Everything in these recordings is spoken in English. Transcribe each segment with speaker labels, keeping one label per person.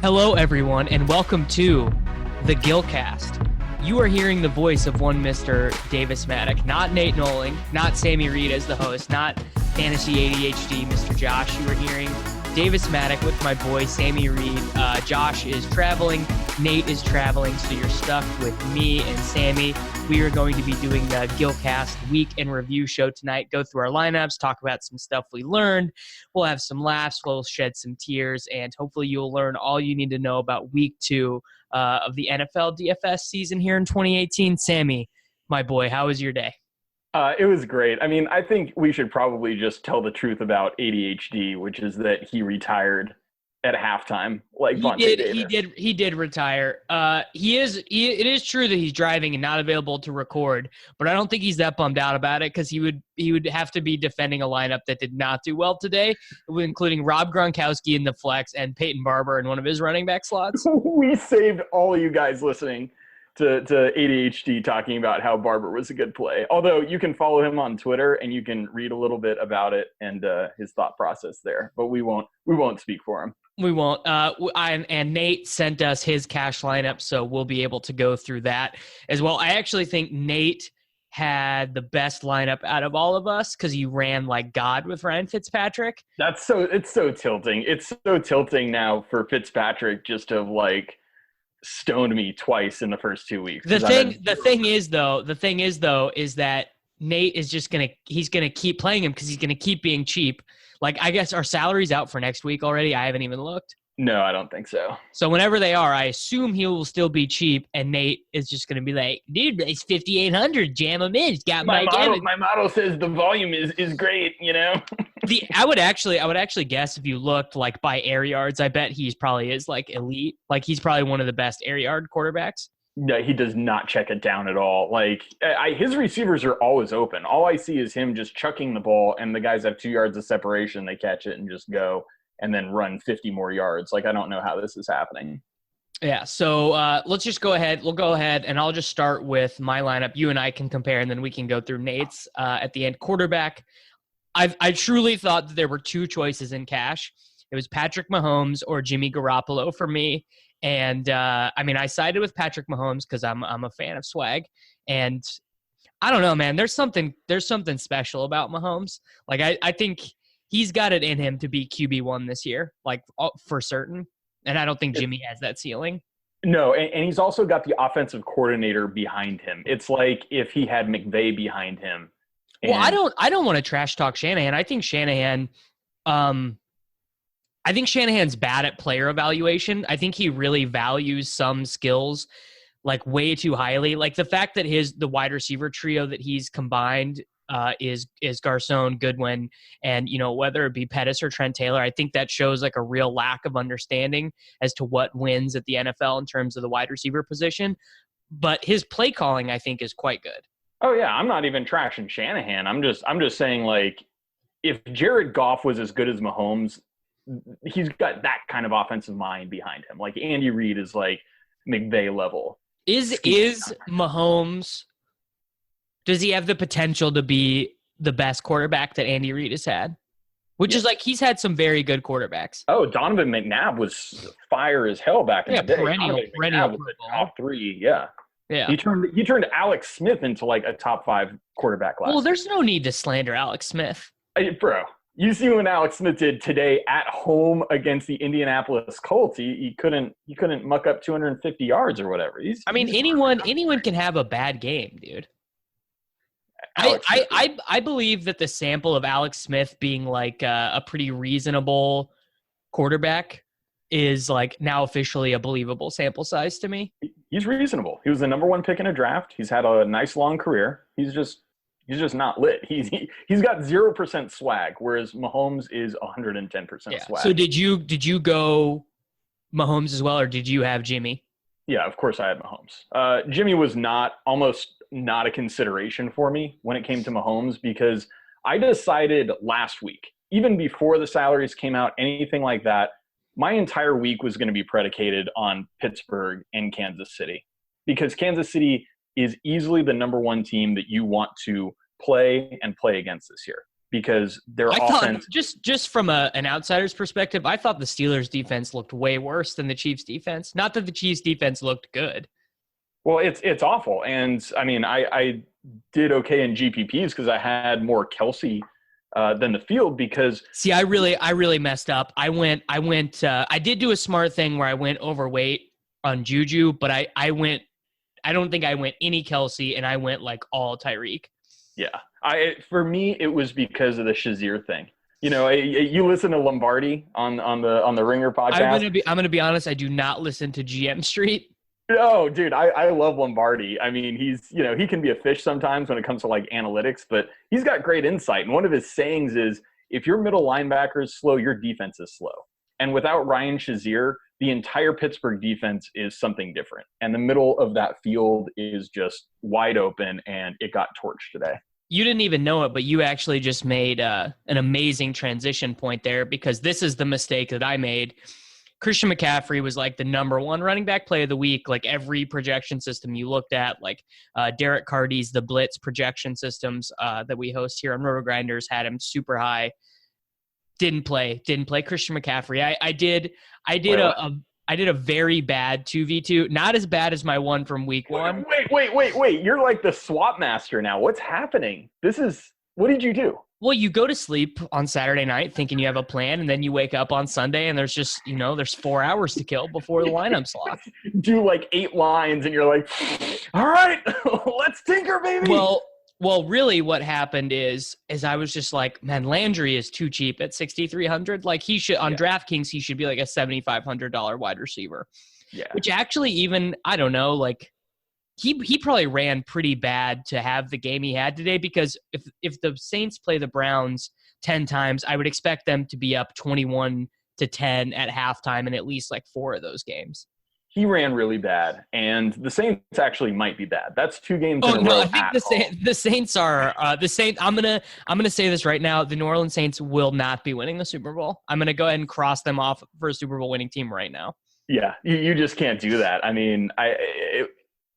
Speaker 1: Hello, everyone, and welcome to the Gillcast. You are hearing the voice of one Mr. Davis Mattek, not Nate Noling, not Sammy Reid as the host, not Fantasy ADHD Mr. Josh. You are hearing Davis Mattek with my boy Sammy Reid. Josh is traveling, Nate is traveling, so you're stuck with me and Sammy. We are going to be doing the Gillcast week in review show tonight, go through our lineups, talk about some stuff we learned. We'll have some laughs, we'll shed some tears, and hopefully you'll learn all you need to know about week 2 of the NFL DFS season here in 2018. Sammy, my boy, how was your day?
Speaker 2: It was great. I mean, I think we should probably just tell the truth about ADHD, which is that he retired at halftime. Like
Speaker 1: he did retire. It is true that he's driving and not available to record, but I don't think he's that bummed out about it because he would have to be defending a lineup that did not do well today, including Rob Gronkowski in the flex and Peyton Barber in one of his running back slots.
Speaker 2: We saved all of you guys listening to ADHD talking about how Barber was a good play. Although you can follow him on Twitter and you can read a little bit about it and his thought process there, but we won't speak for him.
Speaker 1: We won't. And Nate sent us his cash lineup, so we'll be able to go through that as well. I actually think Nate had the best lineup out of all of us because he ran like God with Ryan Fitzpatrick.
Speaker 2: It's so tilting. It's so tilting now for Fitzpatrick just to like stoned me twice in the first 2 weeks.
Speaker 1: The thing is though, is that Nate is just he's gonna keep playing him because he's gonna keep being cheap. Like, I guess our salary's out for next week already. I haven't even looked.
Speaker 2: No, I don't think so.
Speaker 1: So whenever they are, I assume he will still be cheap, and Nate is just going to be like, dude, it's 5,800. Jam him in. He's got
Speaker 2: my model says the volume is great, you know?
Speaker 1: I would actually guess if you looked like by air yards, I bet he's probably is like elite. Like, he's probably one of the best air yard quarterbacks.
Speaker 2: No, he does not check it down at all. Like, his receivers are always open. All I see is him just chucking the ball, and the guys have 2 yards of separation. They catch it and just go and then run 50 more yards. Like, I don't know how this is happening.
Speaker 1: Yeah, so let's just go ahead. We'll go ahead, and I'll just start with my lineup. You and I can compare, and then we can go through Nate's at the end. Quarterback, I truly thought that there were 2 choices in cash. It was Patrick Mahomes or Jimmy Garoppolo for me. And, I sided with Patrick Mahomes because I'm a fan of swag. And I don't know, man. There's something special about Mahomes. Like, I think he's got it in him to be QB1 this year, like, for certain. And I don't think Jimmy has that ceiling.
Speaker 2: No, and he's also got the offensive coordinator behind him. It's like if he had McVay behind him.
Speaker 1: Well, I don't want to trash talk Shanahan. I think Shanahan's bad at player evaluation. I think he really values some skills like way too highly. Like the fact that the wide receiver trio that he's combined is Garcon, Goodwin, and whether it be Pettis or Trent Taylor, I think that shows like a real lack of understanding as to what wins at the NFL in terms of the wide receiver position. But his play calling, I think, is quite good.
Speaker 2: Oh yeah, I'm not even trashing Shanahan. I'm just saying, like, if Jared Goff was as good as Mahomes, he's got that kind of offensive mind behind him. Like Andy Reid is like McVay level.
Speaker 1: Is Mahomes, does he have the potential to be the best quarterback that Andy Reid has had? Which is like, he's had some very good quarterbacks.
Speaker 2: Oh, Donovan McNabb was fire as hell back in the day.
Speaker 1: Perennial
Speaker 2: was the top 3, yeah.
Speaker 1: Yeah.
Speaker 2: He turned Alex Smith into like a top 5 quarterback last year.
Speaker 1: There's no need to slander Alex Smith.
Speaker 2: Bro, you see what Alex Smith did today at home against the Indianapolis Colts. He couldn't muck up 250 yards or whatever.
Speaker 1: Anyone can have a bad game, dude. I believe that the sample of Alex Smith being like a pretty reasonable quarterback is like now officially a believable sample size to me.
Speaker 2: He's reasonable. He was the number 1 pick in a draft. He's had a nice long career. He's just not lit. He's got 0% swag, whereas Mahomes is 110% swag.
Speaker 1: So did you go Mahomes as well, or did you have Jimmy?
Speaker 2: Yeah, of course I had Mahomes. Jimmy was almost not a consideration for me when it came to Mahomes because I decided last week, even before the salaries came out, anything like that, my entire week was going to be predicated on Pittsburgh and Kansas City because Kansas City is easily the number one team that you want to play against this year, because their offense.
Speaker 1: Just from an outsider's perspective, I thought the Steelers' defense looked way worse than the Chiefs' defense. Not that the Chiefs' defense looked good.
Speaker 2: Well, it's awful, and I mean, I did okay in GPPs because I had more Kelsey than the field. Because
Speaker 1: I really messed up. I did do a smart thing where I went overweight on Juju, but I don't think I went any Kelsey, and I went like all Tyreek.
Speaker 2: Yeah, for me it was because of the Shazier thing. You know, you listen to Lombardi on the Ringer podcast.
Speaker 1: I'm gonna be honest. I do not listen to GM Street.
Speaker 2: No, dude, I love Lombardi. I mean, he can be a fish sometimes when it comes to like analytics, but he's got great insight. And one of his sayings is, if your middle linebacker is slow, your defense is slow. And without Ryan Shazier, the entire Pittsburgh defense is something different. And the middle of that field is just wide open, and it got torched today.
Speaker 1: You didn't even know it, but you actually just made an amazing transition point there, because this is the mistake that I made. Christian McCaffrey was like the number one running back play of the week. Like every projection system you looked at, like Derek Carty's The Blitz projection systems that we host here on RotoGrinders had him super high. Didn't play Christian McCaffrey. I did a very bad 2v2, not as bad as my one from week one.
Speaker 2: Wait. You're like the swap master now. What's happening? What did you do?
Speaker 1: Well, you go to sleep on Saturday night thinking you have a plan, and then you wake up on Sunday and there's just, there's 4 hours to kill before the lineup's locked.
Speaker 2: Do like 8 lines and you're like, all right, let's tinker, baby.
Speaker 1: Well, really what happened is I was just like, man, Landry is too cheap at $6,300. Like he should, on DraftKings, he should be like a $7,500 wide receiver.
Speaker 2: Yeah.
Speaker 1: Which actually even, I don't know, like he probably ran pretty bad to have the game he had today, because if the Saints play the Browns 10 times, I would expect them to be up 21-10 at halftime in at least like 4 of those games.
Speaker 2: He ran really bad, and the Saints actually might be bad. That's 2 games in a row.
Speaker 1: I think the Saints are the Saints. I'm gonna say this right now: the New Orleans Saints will not be winning the Super Bowl. I'm gonna go ahead and cross them off for a Super Bowl winning team right now.
Speaker 2: Yeah, you just can't do that. I mean,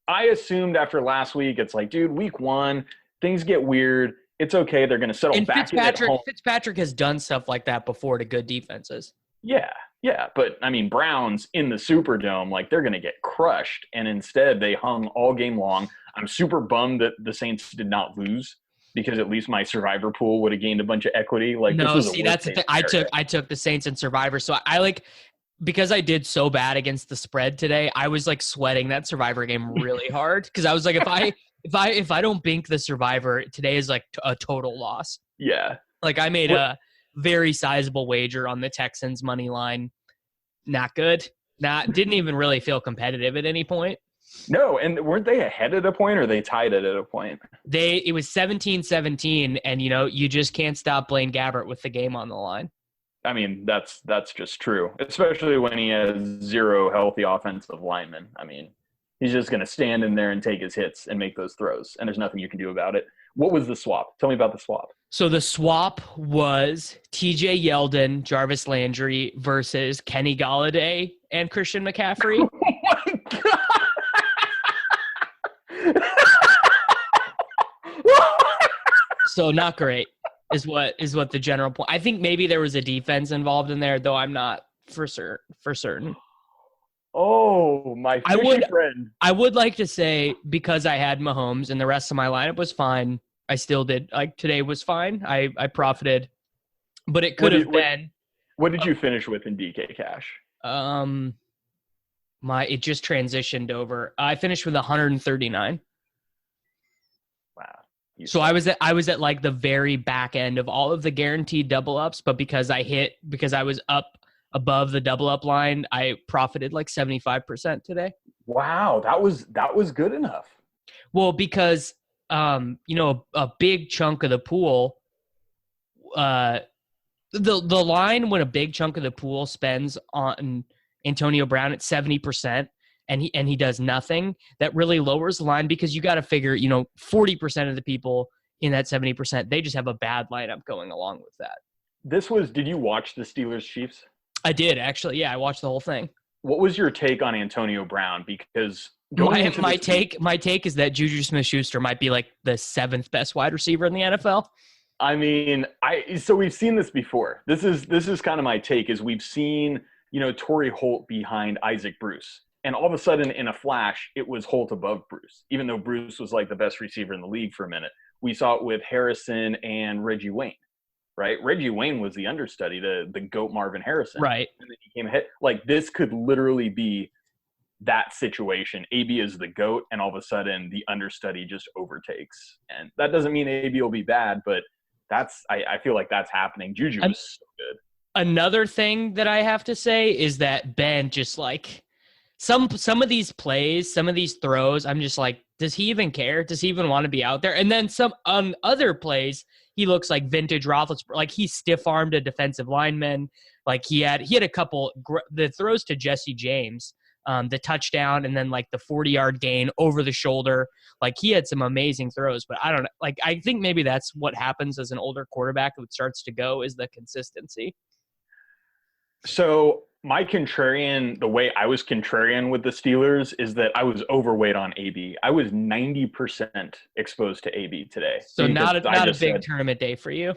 Speaker 2: I assumed after last week, it's like, dude, week 1, things get weird. It's okay. They're going to settle back in at home.
Speaker 1: Fitzpatrick has done stuff like that before to good defenses.
Speaker 2: Yeah. But, I mean, Browns in the Superdome, like, they're going to get crushed. And instead, they hung all game long. I'm super bummed that the Saints did not lose, because at least my Survivor pool would have gained a bunch of equity. Like,
Speaker 1: no, see, that's the thing. I took the Saints and Survivor. So I like – because I did so bad against the spread today, I was like sweating that Survivor game really hard, because I was like, if I don't bink the Survivor, today is like a total loss.
Speaker 2: Yeah.
Speaker 1: Like I made a very sizable wager on the Texans money line. Not good. Didn't even really feel competitive at any point.
Speaker 2: No, and weren't they ahead at a point, or they tied it at a point?
Speaker 1: It was 17-17, and you just can't stop Blaine Gabbert with the game on the line.
Speaker 2: I mean, that's just true, especially when he has 0 healthy offensive linemen. I mean, he's just going to stand in there and take his hits and make those throws, and there's nothing you can do about it. What was the swap? Tell me about the swap.
Speaker 1: So the swap was TJ Yeldon, Jarvis Landry versus Kenny Golladay and Christian McCaffrey.
Speaker 2: Oh, my God.
Speaker 1: So not great. Is what the general point. I think maybe there was a defense involved in there, though I'm not for certain.
Speaker 2: Oh, my fishy friend.
Speaker 1: I would like to say, because I had Mahomes and the rest of my lineup was fine, I still did. Like today was fine. I profited, but it could have been.
Speaker 2: What did you finish with in DK Cash?
Speaker 1: It just transitioned over. I finished with 139.
Speaker 2: Wow.
Speaker 1: So I was at like the very back end of all of the guaranteed double ups, but because I was up above the double up line, I profited like 75% today.
Speaker 2: Wow, that was good enough.
Speaker 1: Well, because a big chunk of the pool, the line when a big chunk of the pool spends on Antonio Brown at 70%. And he does nothing, that really lowers the line, because you got to figure, 40% of the people in that 70%, they just have a bad lineup going along with that.
Speaker 2: Did you watch the Steelers Chiefs?
Speaker 1: I did, actually. Yeah, I watched the whole thing.
Speaker 2: What was your take on Antonio Brown? Because
Speaker 1: My take is that Juju Smith-Schuster might be like the 7th best wide receiver in the NFL.
Speaker 2: I mean, so we've seen this before. This is kind of my take, is we've seen, Torrey Holt behind Isaac Bruce. And all of a sudden, in a flash, it was Holt above Bruce, even though Bruce was like the best receiver in the league for a minute. We saw it with Harrison and Reggie Wayne, right? Reggie Wayne was the understudy, the GOAT Marvin Harrison.
Speaker 1: Right.
Speaker 2: And then he came ahead. Like, this could literally be that situation. AB is the GOAT, and all of a sudden, the understudy just overtakes. And that doesn't mean AB will be bad, but I feel like that's happening. Juju is so good.
Speaker 1: Another thing that I have to say is that Ben just like some of these plays, some of these throws, I'm just like, does he even care? Does he even want to be out there? And then some on other plays, he looks like vintage Roethlisberger. Like he stiff-armed a defensive lineman. Like he had a couple the throws to Jesse James, the touchdown, and then like the 40-yard gain over the shoulder. Like he had some amazing throws, but I don't know. Like I think maybe that's what happens as an older quarterback that starts to go is the consistency.
Speaker 2: So the way I was contrarian with the Steelers is that I was overweight on AB. I was 90% exposed to AB today.
Speaker 1: So not a big tournament day for you.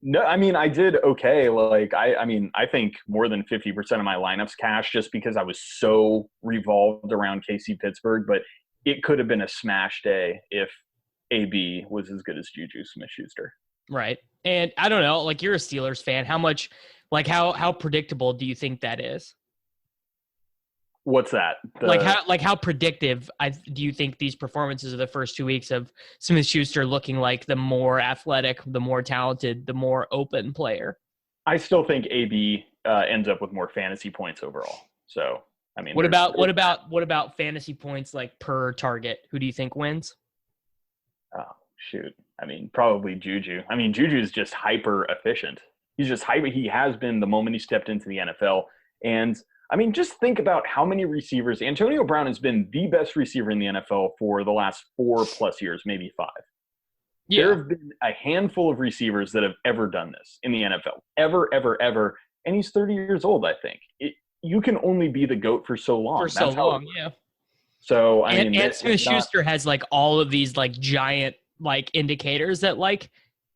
Speaker 2: No, I mean, I did okay. Like, I think more than 50% of my lineups cashed just because I was so revolved around KC Pittsburgh, but it could have been a smash day if AB was as good as Juju Smith-Schuster.
Speaker 1: Right. And I don't know, like you're a Steelers fan. How much, like how predictable do you think that is?
Speaker 2: What's that?
Speaker 1: How predictive do you think these performances of the first 2 weeks of Smith-Schuster looking like the more athletic, the more talented, the more open player?
Speaker 2: I still think AB ends up with more fantasy points overall. So, I mean,
Speaker 1: what about fantasy points like per target? Who do you think wins?
Speaker 2: Oh, shoot. I mean, probably Juju. I mean, Juju is just hyper efficient. He's just hyper. He has been the moment he stepped into the NFL. And I mean, just think about how many receivers. Antonio Brown has been the best receiver in the NFL for the last 4+ years, maybe 5. Yeah. There have been a handful of receivers that have ever done this in the NFL. Ever. And he's 30 years old, I think. You can only be the GOAT for so long.
Speaker 1: Yeah.
Speaker 2: So, I mean.
Speaker 1: And Smith-Schuster has, like, all of these, like, giant, like, indicators that, like,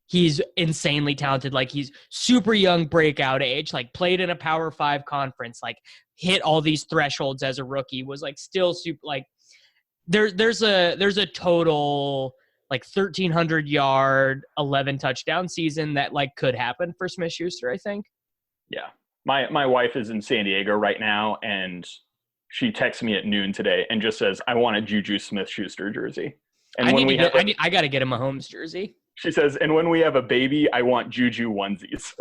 Speaker 1: he's insanely talented. Like he's super young breakout age, like played in a Power 5 conference, like hit all these thresholds as a rookie, was like still super like there's a total like 1,300 yard, 11 touchdown season that like could happen for Smith-Schuster, I think.
Speaker 2: Yeah. My wife is in San Diego right now and she texts me at noon today and just says, I want a Juju Smith-Schuster jersey. And
Speaker 1: I got to get a Mahomes jersey.
Speaker 2: She says, and when we have a baby, I want Juju onesies.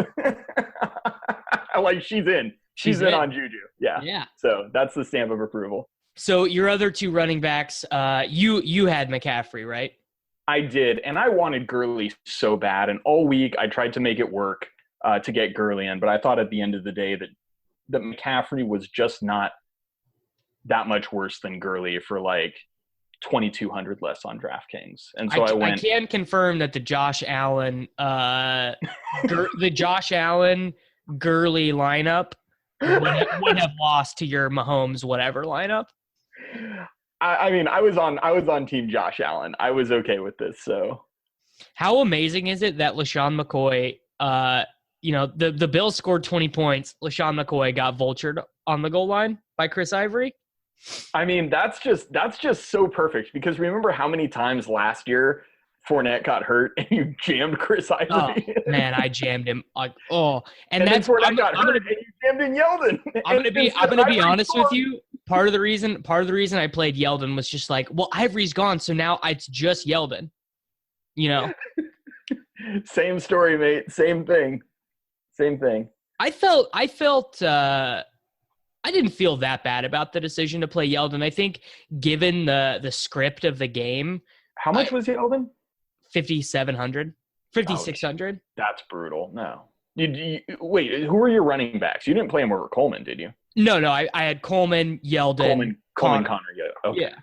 Speaker 2: Like she's in. She's in on Juju. Yeah.
Speaker 1: Yeah.
Speaker 2: So that's the stamp of approval.
Speaker 1: So your other two running backs, you had McCaffrey, right?
Speaker 2: I did. And I wanted Gurley so bad. And all week I tried to make it work to get Gurley in. But I thought at the end of the day that McCaffrey was just not that much worse than Gurley for like 2,200 less on DraftKings. And so I
Speaker 1: can confirm that the Josh Allen Gurley lineup would have lost to your Mahomes whatever lineup.
Speaker 2: I mean, I was on team Josh Allen. I was okay with this. So
Speaker 1: how amazing is it that LaShawn McCoy, the Bills scored 20 points. LaShawn McCoy got vultured on the goal line by Chris Ivory.
Speaker 2: I mean, that's just so perfect because remember how many times last year Fournette got hurt and you jammed Chris Ivory?
Speaker 1: Oh, man, I jammed him. And
Speaker 2: then Fournette got hurt and you jammed in Yeldon.
Speaker 1: I'm gonna be honest with you. Part of the reason I played Yeldon was just like, well, Ivory's gone, so now it's just Yeldon. You know.
Speaker 2: Same story, mate. Same thing.
Speaker 1: I felt. I didn't feel that bad about the decision to play Yeldon. I think given the script of the game.
Speaker 2: How much was Yeldon?
Speaker 1: 5,700. 5,600.
Speaker 2: That's brutal. No. Wait, who were your running backs? You didn't play him over Coleman, did you?
Speaker 1: No. I had Coleman, Yeldon.
Speaker 2: Connor. Yeah. Okay.
Speaker 1: Yeah.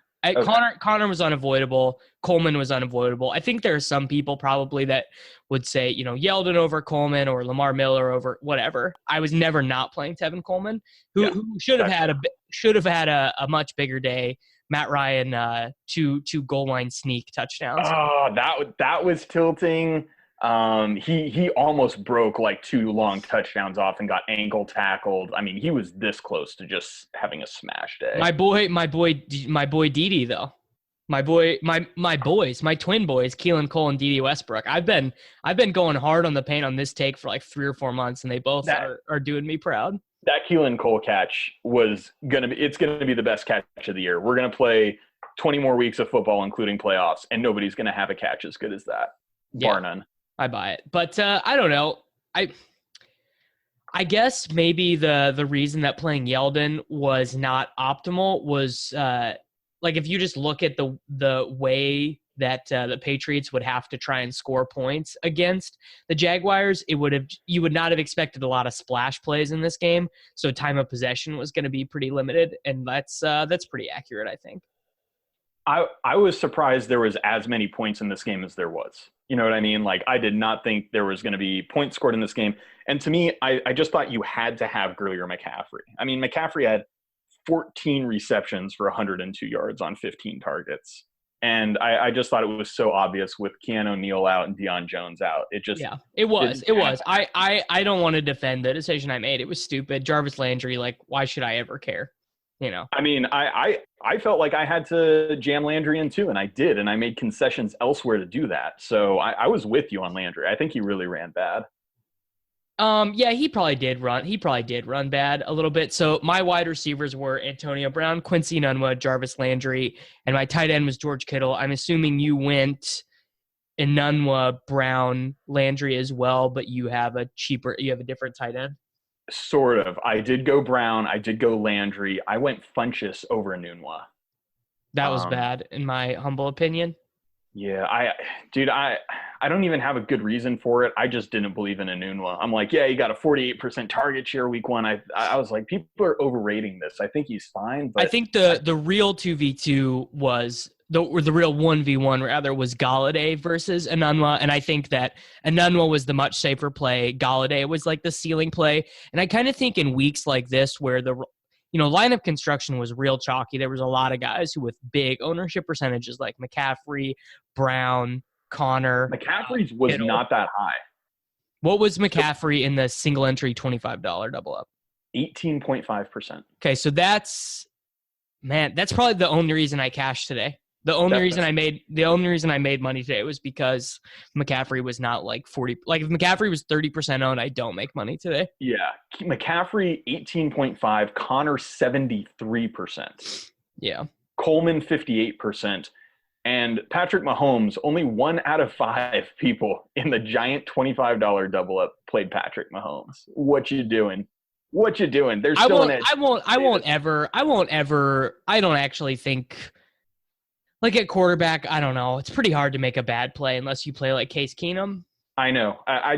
Speaker 1: Connor was unavoidable. Coleman was unavoidable. I think there are some people probably that would say, Yeldon over Coleman or Lamar Miller over whatever. I was never not playing Tevin Coleman, who should have had a much bigger day. Matt Ryan two goal line sneak touchdowns.
Speaker 2: Oh, that was tilting. He almost broke like 2 long touchdowns off and got ankle tackled. I mean, he was this close to just having a smash day.
Speaker 1: My boy Didi though. My boys, my twin boys, Keelan Cole and Didi Westbrook. I've been going hard on the paint on this take for like 3 or 4 months, and they both are doing me proud.
Speaker 2: That Keelan Cole catch it's gonna be the best catch of the year. We're gonna play 20 more weeks of football, including playoffs, and nobody's gonna have a catch as good as that, bar none.
Speaker 1: I buy it, but I don't know. I guess maybe the reason that playing Yeldon was not optimal was like if you just look at the way that the Patriots would have to try and score points against the Jaguars, you would not have expected a lot of splash plays in this game. So time of possession was going to be pretty limited, and that's pretty accurate, I think.
Speaker 2: I was surprised there was as many points in this game as there was. You know what I mean? Like, I did not think there was going to be points scored in this game. And to me, I just thought you had to have Gurley or McCaffrey. I mean, McCaffrey had 14 receptions for 102 yards on 15 targets. And I just thought it was so obvious with Keanu O'Neal out and Deion Jones out. It was. I don't want to defend the decision I made. It was stupid. Jarvis Landry, like, why should I ever care? You know, I mean, I felt like I had to jam Landry in too, and I did, and I made concessions elsewhere to do that. So I was with you on Landry. I think he really ran bad.
Speaker 1: Yeah, he probably did run bad a little bit. So my wide receivers were Antonio Brown, Quincy Enunwa, Jarvis Landry, and my tight end was George Kittle. I'm assuming you went Enunwa, Brown, Landry as well, but you have a different tight end.
Speaker 2: Sort of. I did go Brown. I did go Landry. I went Funchess over Enunwa.
Speaker 1: That was bad, in my humble opinion.
Speaker 2: Yeah, I don't even have a good reason for it. I just didn't believe in Enunwa. I'm like, yeah, he got a 48% target share week 1. I was like, people are overrating this. I think he's fine. But
Speaker 1: I think the real 2v2 was the real 1v1 rather was Galladay versus Enunwa, and I think that Enunwa was the much safer play. Galladay was like the ceiling play, and I kind of think in weeks like this where the lineup construction was real chalky, there was a lot of guys who with big ownership percentages like McCaffrey, Brown, Connor.
Speaker 2: McCaffrey's was Kittle. Not that high.
Speaker 1: What was McCaffrey in the single entry $25 double up?
Speaker 2: 18.5%.
Speaker 1: Okay, so that's probably the only reason I cashed today. The only reason I made money today was because McCaffrey was not like 40. Like if McCaffrey was 30% owned, I don't make money today.
Speaker 2: Yeah, McCaffrey 18.5, Connor 73%.
Speaker 1: Yeah,
Speaker 2: Coleman 58%, and Patrick Mahomes. Only 1 out of 5 people in the giant $25 double up played Patrick Mahomes. What you doing? There's still an edge.
Speaker 1: I don't actually think. Like at quarterback, I don't know. It's pretty hard to make a bad play unless you play like Case Keenum.
Speaker 2: I know. I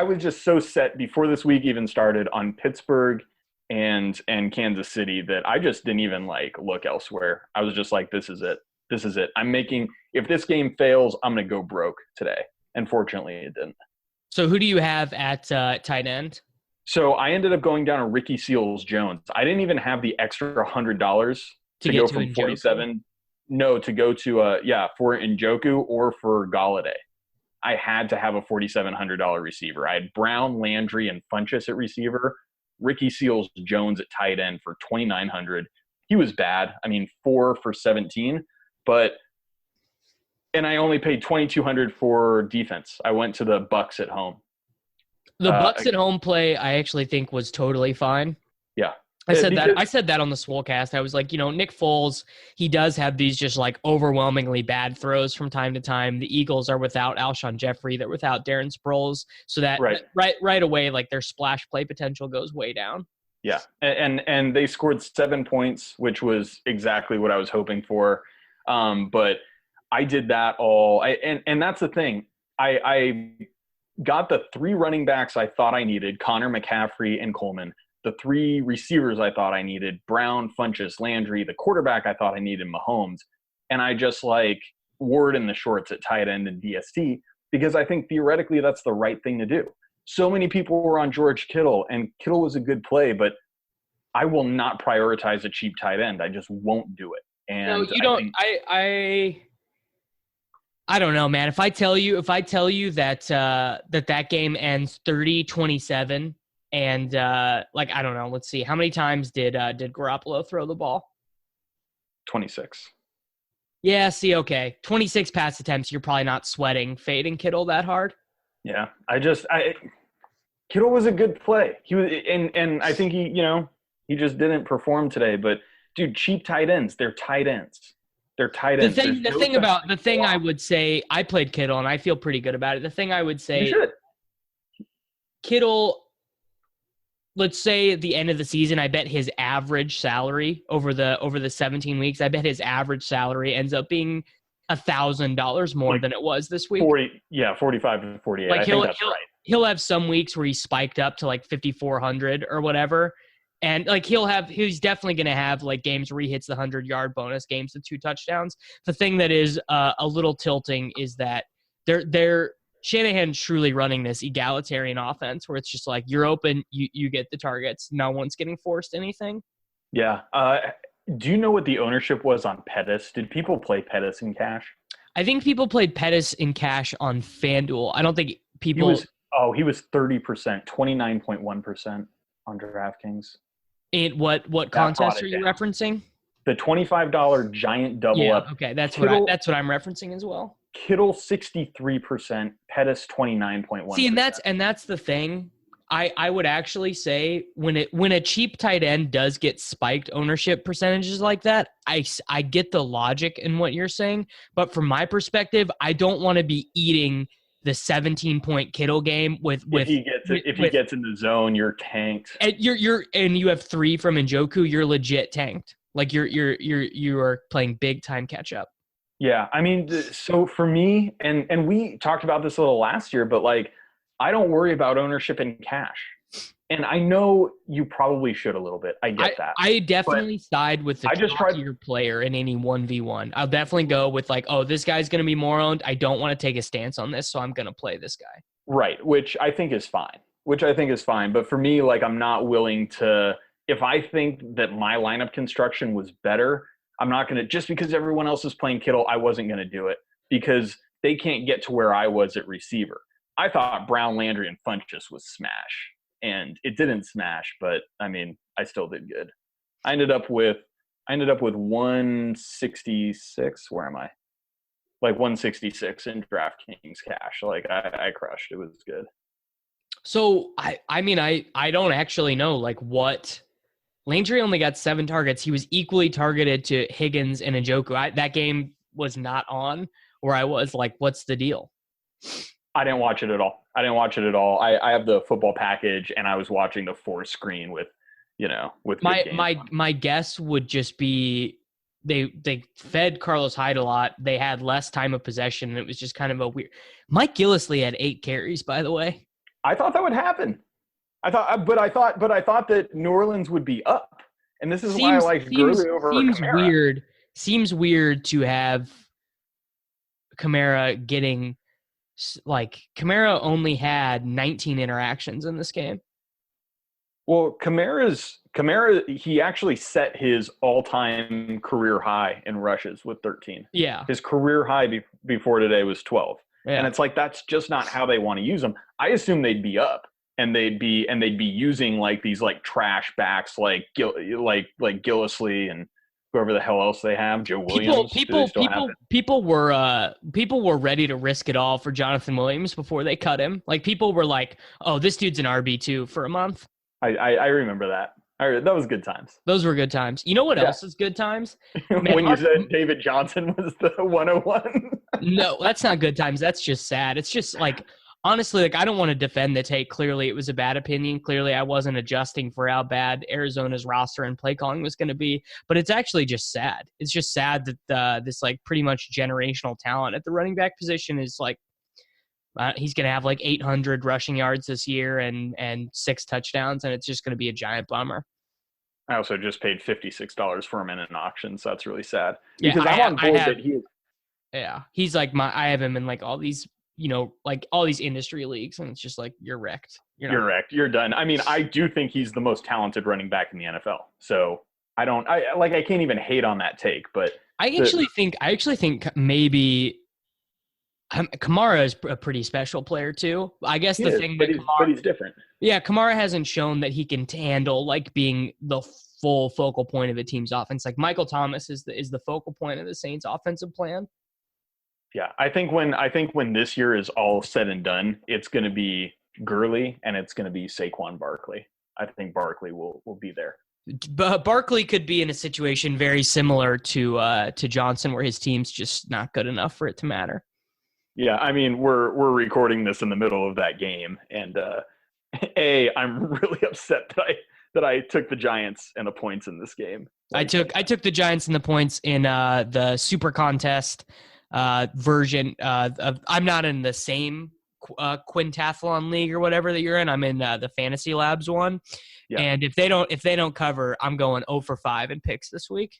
Speaker 2: was just so set before this week even started on Pittsburgh and Kansas City that I just didn't even like look elsewhere. I was just like, this is it. If this game fails, I'm going to go broke today. And fortunately it didn't.
Speaker 1: So who do you have at tight end?
Speaker 2: So I ended up going down to Ricky Seals-Jones. I didn't even have the extra $100 to go from 47. No, to go to for Njoku or for Galladay. I had to have a $4,700 receiver. I had Brown, Landry, and Funchess at receiver. Ricky Seals-Jones at tight end for $2,900. He was bad. I mean, 4 for 17, and I only paid $2,200 for defense. I went to the Bucks at home.
Speaker 1: The Bucks at home play, I actually think was totally fine.
Speaker 2: Yeah.
Speaker 1: I said that on the Swolecast. I was like, Nick Foles, he does have these just like overwhelmingly bad throws from time to time. The Eagles are without Alshon Jeffrey. They're without Darren Sproles. So that right away, like their splash play potential goes way down.
Speaker 2: Yeah. And they scored 7 points, which was exactly what I was hoping for. But I did that all. And that's the thing. I got the 3 running backs I thought I needed, Connor, McCaffrey, and Coleman. The 3 receivers I thought I needed, Brown, Funchess, Landry. The quarterback I thought I needed, Mahomes. And I just like wore it in the shorts at tight end and DST because I think theoretically that's the right thing to do. So many people were on George Kittle, and Kittle was a good play, but I will not prioritize a cheap tight end. I just won't do it.
Speaker 1: No,
Speaker 2: And
Speaker 1: you don't. I don't know, man. If I tell you that that game ends 30-27, and like I don't know, let's see, how many times did Garoppolo throw the ball?
Speaker 2: 26.
Speaker 1: Yeah, see, okay, 26 pass attempts. You're probably not sweating fading Kittle that hard.
Speaker 2: Yeah, Kittle was a good play. He was, and I think he just didn't perform today. But dude, cheap tight ends, they're tight ends. They're tight ends.
Speaker 1: The thing I would say, I played Kittle and I feel pretty good about it. The thing I would say,
Speaker 2: you should.
Speaker 1: Kittle, let's say at the end of the season, I bet his average salary over the 17 weeks, I bet his average salary ends up being $1,000 more than it was this week.
Speaker 2: 45 to 48.
Speaker 1: Like
Speaker 2: I think that's right.
Speaker 1: He'll have some weeks where he's spiked up to like 5,400 or whatever. And like he's definitely going to have like games where he hits the 100-yard bonus games with 2 touchdowns. The thing that is a little tilting is that they're Shanahan's truly running this egalitarian offense where it's just like you're open, you get the targets. No one's getting forced anything.
Speaker 2: Yeah. Do you know what the ownership was on Pettis? Did people play Pettis in cash?
Speaker 1: I think people played Pettis in cash on FanDuel. I don't think people.
Speaker 2: He was 30%, 29.1% on DraftKings.
Speaker 1: In what contest are you referencing?
Speaker 2: The $25 giant double up.
Speaker 1: Okay, that's what I'm referencing as well.
Speaker 2: Kittle 63%, Pettis 29.1%.
Speaker 1: See, and that's the thing. I would actually say when a cheap tight end does get spiked ownership percentages like that, I get the logic in what you're saying, but from my perspective, I don't want to be eating the 17-point Kittle game with
Speaker 2: if he gets in the zone, you're tanked.
Speaker 1: And you have 3 from Njoku, you're legit tanked. Like you are playing big time catch up.
Speaker 2: Yeah, I mean, so for me, and we talked about this a little last year, but like I don't worry about ownership in cash. And I know you probably should a little bit. I get that.
Speaker 1: I definitely side with the top-tier player in any 1v1. I'll definitely go with like, oh, this guy's going to be more owned. I don't want to take a stance on this, so I'm going to play this guy.
Speaker 2: Right, which I think is fine. But for me, like I'm not willing to – if I think that my lineup construction was better, I'm not going to – just because everyone else is playing Kittle, I wasn't going to do it because they can't get to where I was at receiver. I thought Brown, Landry, and Funchess was smash, and it didn't smash. But I mean, I still did good. I ended up with 166. Where am I? Like 166 in DraftKings cash. Like I crushed. It was good.
Speaker 1: So I mean I don't actually know like what. Landry only got 7 targets. He was equally targeted to Higgins and Njoku. That game was not on, where I was like, what's the deal?
Speaker 2: I didn't watch it at all. I have the football package, and I was watching the 4 screen with
Speaker 1: my guess would just be they fed Carlos Hyde a lot. They had less time of possession, and it was just kind of a weird. Mike Gillislee had 8 carries, by the way.
Speaker 2: I thought that would happen. I thought that New Orleans would be up, and this is why I like Gurley over Kamara.
Speaker 1: Seems weird to have Kamara getting. Like Kamara only had 19 interactions in this game.
Speaker 2: Well, Kamara, he actually set his all-time career high in rushes with 13.
Speaker 1: Yeah.
Speaker 2: His career high before today was 12. Yeah. And it's like that's just not how they want to use them. I assume they'd be up and they'd be using like these like trash backs like Gillislee and whoever the hell else they have, Joe Williams.
Speaker 1: People were ready to risk it all for Jonathan Williams before they cut him. Like people were like, "Oh, this dude's an RB2 for a month."
Speaker 2: I remember that. That was good times.
Speaker 1: Those were good times. You know what else is good times?
Speaker 2: When you said David Johnson was the 101.
Speaker 1: No, that's not good times. That's just sad. It's just like. Honestly, like I don't want to defend the take. Clearly, it was a bad opinion. Clearly, I wasn't adjusting for how bad Arizona's roster and play calling was going to be. But it's actually just sad. It's just sad that this like pretty much generational talent at the running back position is like he's going to have like 800 rushing yards this year and 6 touchdowns, and it's just going to be a giant bummer.
Speaker 2: I also just paid $56 for him in an auction, so that's really sad.
Speaker 1: Because I'm on board that he. Yeah, he's like I have him in like all these. Like all these industry leagues, and it's just like, you're wrecked.
Speaker 2: You're wrecked. You're done. I mean, I do think he's the most talented running back in the NFL. So I can't even hate on that take, but
Speaker 1: I actually think maybe Kamara is a pretty special player too. I guess
Speaker 2: he
Speaker 1: the
Speaker 2: is,
Speaker 1: thing
Speaker 2: but
Speaker 1: that
Speaker 2: he's different.
Speaker 1: Yeah, Kamara hasn't shown that he can handle like being the full focal point of a team's offense. Like Michael Thomas is the focal point of the Saints' offensive plan.
Speaker 2: Yeah, I think when this year is all said and done, it's going to be Gurley and it's going to be Saquon Barkley. I think Barkley will be there.
Speaker 1: But Barkley could be in a situation very similar to Johnson, where his team's just not good enough for it to matter.
Speaker 2: Yeah, I mean we're recording this in the middle of that game, and I'm really upset that I took the Giants and the points in this game.
Speaker 1: I took the Giants and the points in the Super Contest version of. I'm not in the same quintathlon league or whatever that you're in. I'm in the Fantasy Labs one. Yeah. And if they don't cover, I'm going 0 for 5 in picks this week.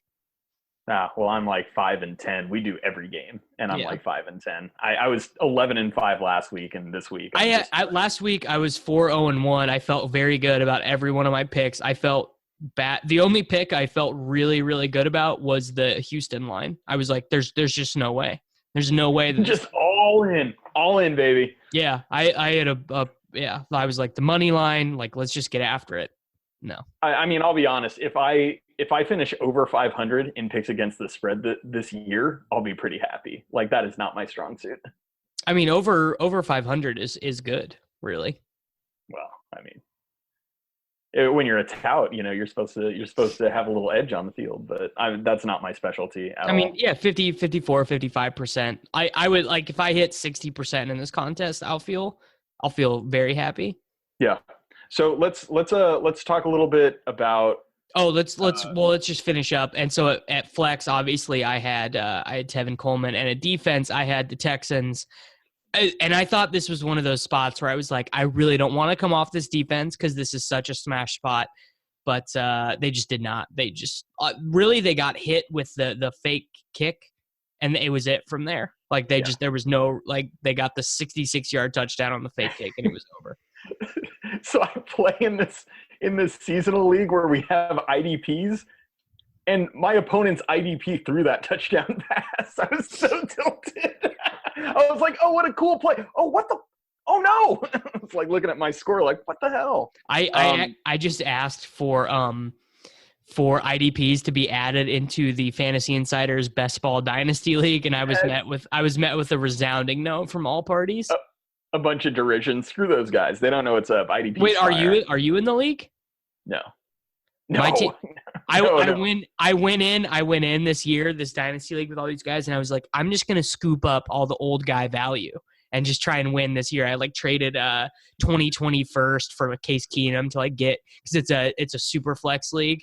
Speaker 2: Well, I'm like 5-10. We do every game, and I'm like 5-10. I was 11-5 last week, and this week
Speaker 1: last week I was 4-0-1. I felt very good about every one of my picks. I felt bad. The only pick I felt really, really good about was the Houston line. I was like, there's just no way. There's no way that
Speaker 2: just all in, baby.
Speaker 1: Yeah, I had I was like the money line. Like, let's just get after it. No,
Speaker 2: I mean, I'll be honest. If I finish over 500 in picks against the spread this year, I'll be pretty happy. Like, that is not my strong suit.
Speaker 1: I mean, over 500 is good, really.
Speaker 2: Well, I mean, when you're a tout, you're supposed to have a little edge on the field, but that's not my specialty at all.
Speaker 1: I mean, yeah, 50, 54, 55%. I would like if I hit 60% in this contest, I'll feel very happy.
Speaker 2: Yeah. So let's talk a little bit about.
Speaker 1: Let's just finish up. And so at flex, obviously, I had Tevin Coleman, and at defense, I had the Texans. And I thought this was one of those spots where I was like, I really don't want to come off this defense because this is such a smash spot. But they just did not. They just really they got hit with the fake kick, and it was it from there. Like there was no they got the 66-yard touchdown on the fake kick, and it was over.
Speaker 2: So I play in this seasonal league where we have IDPs, and my opponent's IDP threw that touchdown pass. I was so tilted. I was like, oh, what a cool play. Oh, what the? Oh, no. It's like looking at my score like, what the hell?
Speaker 1: I just asked for IDPs to be added into the Fantasy Insiders Best Ball Dynasty League, and I was met with a resounding no from all parties.
Speaker 2: A bunch of derision. Screw those guys. They don't know what's up. IDP.
Speaker 1: Wait, are you in the league?
Speaker 2: No.
Speaker 1: I went in this year, this dynasty league with all these guys, and I was like, I'm just gonna scoop up all the old guy value and just try and win this year. I traded 2020 first for a Case Keenum to get because it's a super flex league,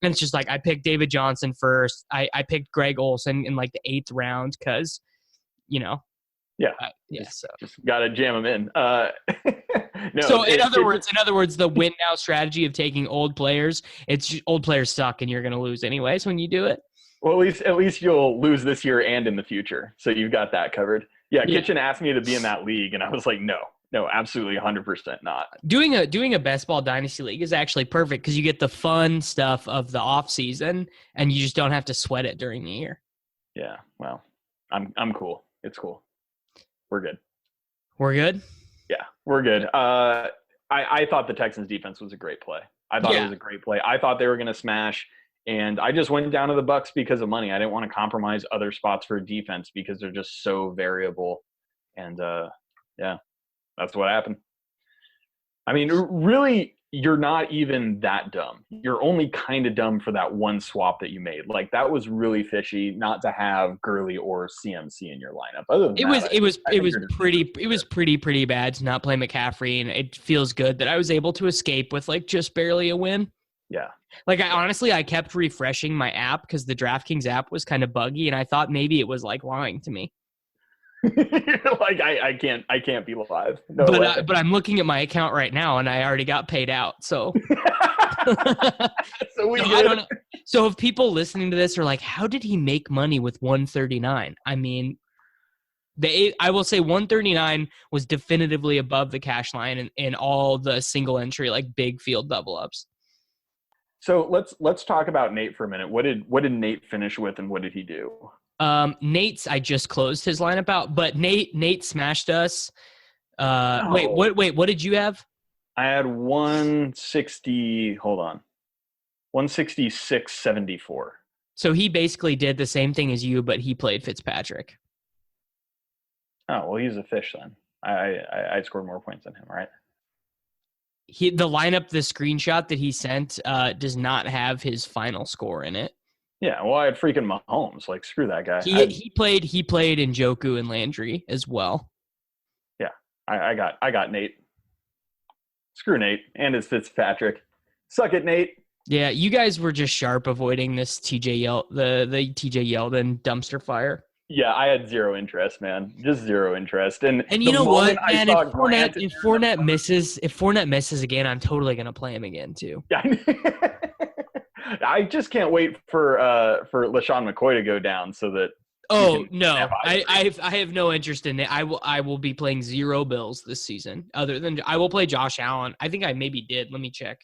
Speaker 1: and it's just like I picked David Johnson first. I picked Greg Olsen in the 8th round because
Speaker 2: so just gotta jam them in. No,
Speaker 1: so in other words, the win now strategy of taking old players, it's just, old players suck and you're going to lose anyways when you do it.
Speaker 2: Well, at least you'll lose this year and in the future. So you've got that covered. Yeah. Kitchen asked me to be in that league and I was like, no, absolutely 100% not.
Speaker 1: Doing a best ball dynasty league is actually perfect because you get the fun stuff of the off season and you just don't have to sweat it during the year.
Speaker 2: Yeah. Well, I'm cool. It's cool. We're good.
Speaker 1: We're good?
Speaker 2: Yeah, we're good. I thought the Texans defense was a great play. I thought it was a great play. I thought they were going to smash, and I just went down to the Bucs because of money. I didn't want to compromise other spots for defense because they're just so variable. And, that's what happened. I mean, really, you're not even that dumb. You're only kind of dumb for that one swap that you made. That was really fishy not to have Gurley or CMC in your lineup. Other than
Speaker 1: it was pretty bad to not play McCaffrey, and it feels good that I was able to escape with just barely a win.
Speaker 2: Yeah.
Speaker 1: I kept refreshing my app because the DraftKings app was kind of buggy, and I thought maybe it was lying to me.
Speaker 2: I can't be live. No
Speaker 1: but I'm looking at my account right now, and I already got paid out. So,
Speaker 2: I
Speaker 1: don't know. So if people listening to this are like, "How did he make money with 139?" I mean, I will say 139 was definitively above the cash line in all the single entry big field double ups.
Speaker 2: So let's talk about Nate for a minute. What did Nate finish with, and what did he do?
Speaker 1: Nate's, I just closed his lineup out, but Nate smashed us. Wait,
Speaker 2: Oh.
Speaker 1: what did you have?
Speaker 2: I had 160. Hold on, 166.74.
Speaker 1: So he basically did the same thing as you, but he played Fitzpatrick.
Speaker 2: Oh well, he's a fish then. I scored more points than him, right?
Speaker 1: The lineup, the screenshot that he sent, does not have his final score in it.
Speaker 2: Yeah, well, I had freaking Mahomes. Like, screw that guy.
Speaker 1: He played Njoku and Landry as well.
Speaker 2: Yeah, I got Nate. Screw Nate and his Fitzpatrick. Suck it, Nate.
Speaker 1: Yeah, you guys were just sharp avoiding this the TJ Yeldon dumpster fire.
Speaker 2: Yeah, I had zero interest, man. Just zero interest. And
Speaker 1: you know what, man? If Fournette misses again, I'm totally gonna play him again too.
Speaker 2: Yeah, I just can't wait for LaShawn McCoy to go down so that.
Speaker 1: Oh no, I have no interest in it. I will be playing 0 Bills this season. Other than I will play Josh Allen. I think I maybe did. Let me check.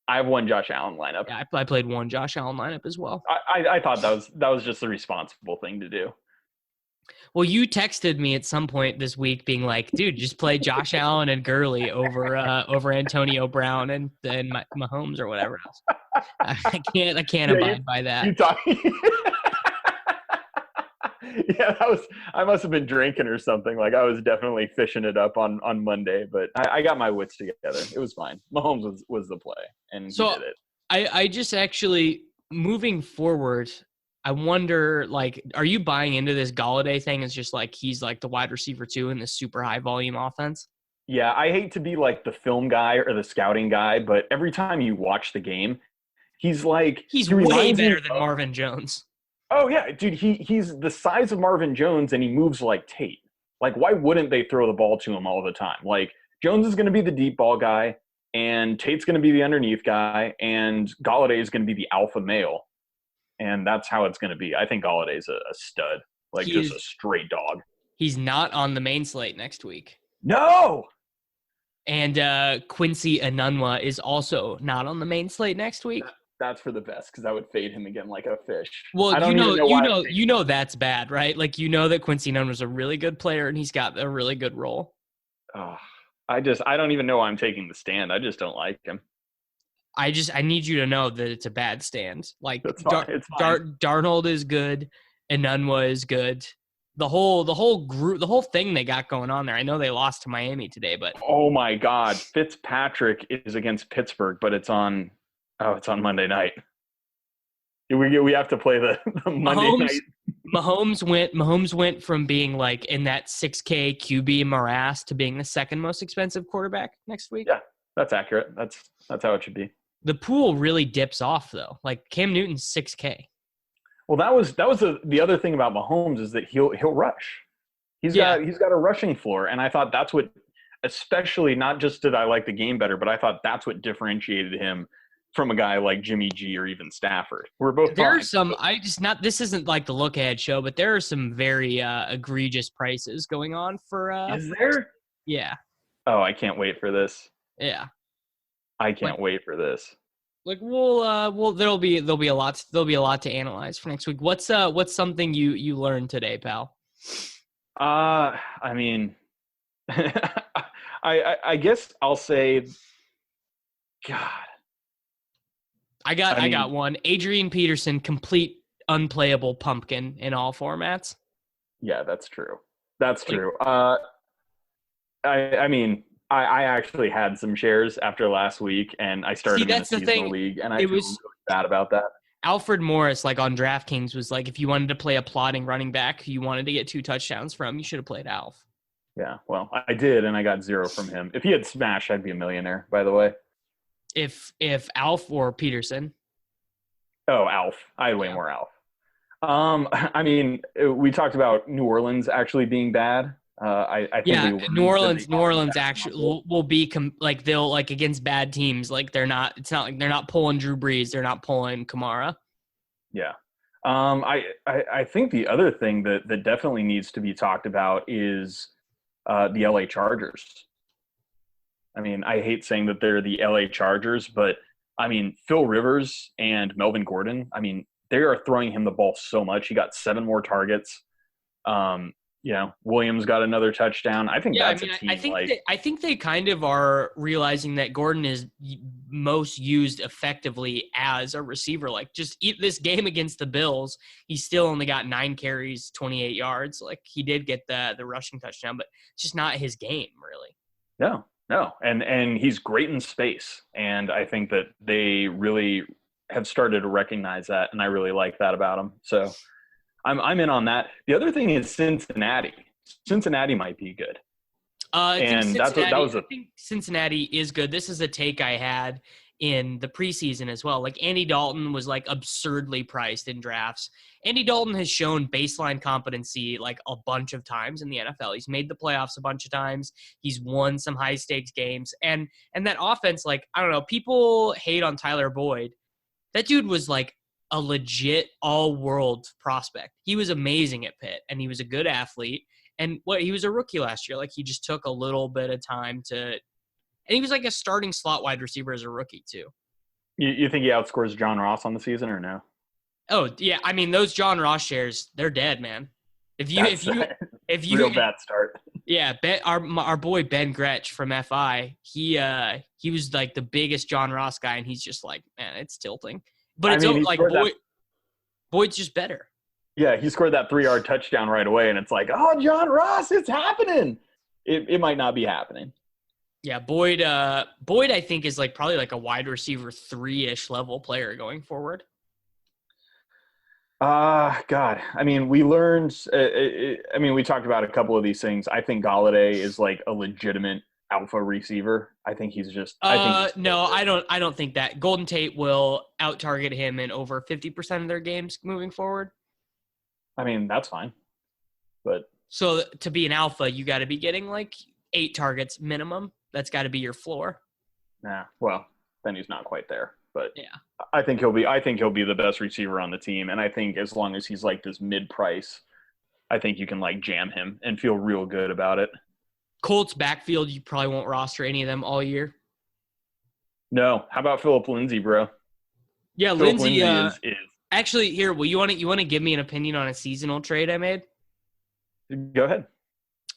Speaker 2: I have one Josh Allen lineup.
Speaker 1: Yeah, I played one Josh Allen lineup as well.
Speaker 2: I thought that was just the responsible thing to do.
Speaker 1: Well, you texted me at some point this week being like, dude, just play Josh Allen and Gurley over Antonio Brown and Mahomes or whatever else. I can't abide by that.
Speaker 2: You talk. Yeah, I must have been drinking or something. Like, I was definitely fishing it up on Monday, but I got my wits together. It was fine. Mahomes was the play, and he did it.
Speaker 1: I just actually, moving forward, I wonder, like, are you buying into this Golladay thing? It's just like he's like the wide receiver 2 in this super high volume offense?
Speaker 2: Yeah, I hate to be like the film guy or the scouting guy, but every time you watch the game, he's way better than
Speaker 1: Marvin Jones.
Speaker 2: Oh, yeah, dude, he's the size of Marvin Jones, and he moves like Tate. Like, why wouldn't they throw the ball to him all the time? Like, Jones is going to be the deep ball guy, and Tate's going to be the underneath guy, and Golladay is going to be the alpha male. And that's how it's going to be. I think Galladay's a stud, just a straight dog.
Speaker 1: He's not on the main slate next week.
Speaker 2: No!
Speaker 1: And Quincy Enunwa is also not on the main slate next week.
Speaker 2: That's for the best, because I would fade him again like a fish.
Speaker 1: Well, you know that's bad, right? Like, you know that Quincy Nunn was a really good player and he's got a really good role.
Speaker 2: Oh, I don't even know why I'm taking the stand. I just don't like him.
Speaker 1: I need you to know that it's a bad stand. Like,
Speaker 2: it's fine.
Speaker 1: Darnold is good, Enunwa is good. The whole group, the whole thing they got going on there. I know they lost to Miami today, but
Speaker 2: oh my God, Fitzpatrick is against Pittsburgh, but it's on Monday night. We have to play the Monday night.
Speaker 1: Mahomes went from being like in that 6K QB morass to being the second most expensive quarterback next week.
Speaker 2: Yeah, that's accurate. That's how it should be.
Speaker 1: The pool really dips off though. Like, Cam Newton's 6K.
Speaker 2: Well, that was the other thing about Mahomes is that he'll rush. He's got a rushing floor, and I thought that's what, especially, not just did I like the game better, but I thought that's what differentiated him from a guy like Jimmy G or even Stafford. We're both.
Speaker 1: There are some. This isn't like the look ahead show, but there are some very egregious prices going on for.
Speaker 2: Is there?
Speaker 1: Yeah.
Speaker 2: Oh, I can't wait for this.
Speaker 1: Yeah.
Speaker 2: I can't wait for this.
Speaker 1: Like, there'll be a lot to analyze for next week. What's something you learned today, pal?
Speaker 2: I mean, I guess I'll say, God.
Speaker 1: I got one. Adrian Peterson, complete unplayable pumpkin in all formats.
Speaker 2: Yeah, that's true. That's true. I mean, I actually had some shares after last week, and I started in a seasonal league, and I feel really bad about that.
Speaker 1: Alfred Morris, like on DraftKings, was like, if you wanted to play a plotting running back who you wanted to get 2 touchdowns from, you should have played Alf.
Speaker 2: Yeah, well, I did, and I got 0 from him. If he had smashed, I'd be a millionaire, by the way.
Speaker 1: If Alf or Peterson.
Speaker 2: Oh, Alf. I had way more Alf. I mean, we talked about New Orleans actually being bad. I think
Speaker 1: New Orleans actually will be they'll, like, against bad teams. Like, it's not like they're not pulling Drew Brees. They're not pulling Kamara.
Speaker 2: Yeah. I think the other thing that definitely needs to be talked about is the LA Chargers. I mean, I hate saying that they're the LA Chargers, but I mean, Phil Rivers and Melvin Gordon, I mean, they are throwing him the ball so much. He got 7 more targets. Williams got another touchdown. I think that's a team.
Speaker 1: I think they kind of are realizing that Gordon is most used effectively as a receiver. Like, just this game against the Bills, he still only got 9 carries, 28 yards. Like, he did get the rushing touchdown, but it's just not his game, really.
Speaker 2: No, and he's great in space, and I think that they really have started to recognize that, and I really like that about him. So I'm in on that. The other thing is Cincinnati. Cincinnati might be good.
Speaker 1: I think Cincinnati is good. This is a take I had in the preseason as well. Like, Andy Dalton was like absurdly priced in drafts. Andy Dalton has shown baseline competency like a bunch of times in the NFL. He's made the playoffs a bunch of times. He's won some high stakes games. And that offense, like, I don't know, people hate on Tyler Boyd. That dude was like a legit all-world prospect. He was amazing at Pitt, and he was a good athlete. And he was a rookie last year. Like, he just took a little bit of time to – and he was like a starting slot wide receiver as a rookie too.
Speaker 2: You think he outscores John Ross on the season or no?
Speaker 1: Oh, yeah. I mean, those John Ross shares, they're dead, man. If you
Speaker 2: real bad start.
Speaker 1: Yeah, our boy Ben Gretsch from FI, he was like the biggest John Ross guy, and he's just like, man, it's tilting. But Boyd's just better.
Speaker 2: Yeah, he scored that 3-yard touchdown right away, and it's like, oh, John Ross, it's happening. It might not be happening.
Speaker 1: Yeah, Boyd, I think, is like probably like a wide receiver 3-ish level player going forward.
Speaker 2: God, I mean, we learned. We talked about a couple of these things. I think Galladay is like a legitimate alpha receiver. I think he's just.
Speaker 1: I don't think that Golden Tate will out target him in over 50% of their games moving forward.
Speaker 2: I mean, that's fine, but
Speaker 1: so to be an alpha, you got to be getting like 8 targets minimum. That's got to be your floor.
Speaker 2: Nah, well, then he's not quite there. But
Speaker 1: yeah,
Speaker 2: I think he'll be the best receiver on the team, and I think as long as he's like this mid-price, I think you can like jam him and feel real good about it.
Speaker 1: Colts backfield, you probably won't roster any of them all year.
Speaker 2: No, how about Phillip Lindsay, bro?
Speaker 1: Yeah, Lindsay is actually here. Well, you want to give me an opinion on a seasonal trade I made?
Speaker 2: Go ahead.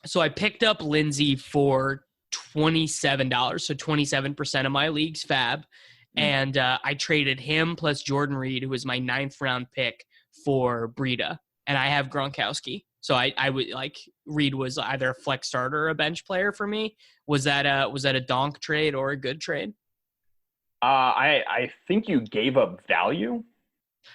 Speaker 1: So I picked up Lindsay for $27, so 27% of my league's fab. And I traded him plus Jordan Reed, who was my 9th round pick, for Breida. And I have Gronkowski. So I would like Reed was either a flex starter or a bench player for me. Was that a donk trade or a good trade?
Speaker 2: I think you gave up value.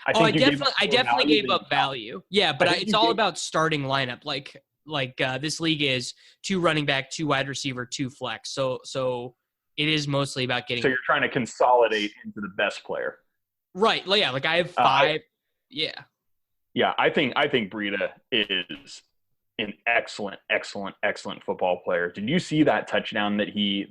Speaker 1: I definitely gave up value. Yeah, but it's all about starting lineup. Like this league is 2 running back, 2 wide receiver, 2 flex. So it is mostly about getting.
Speaker 2: So you're trying to consolidate into the best player,
Speaker 1: right? Yeah, like I have 5.
Speaker 2: Yeah, I think Breida is an excellent football player. Did you see that touchdown that he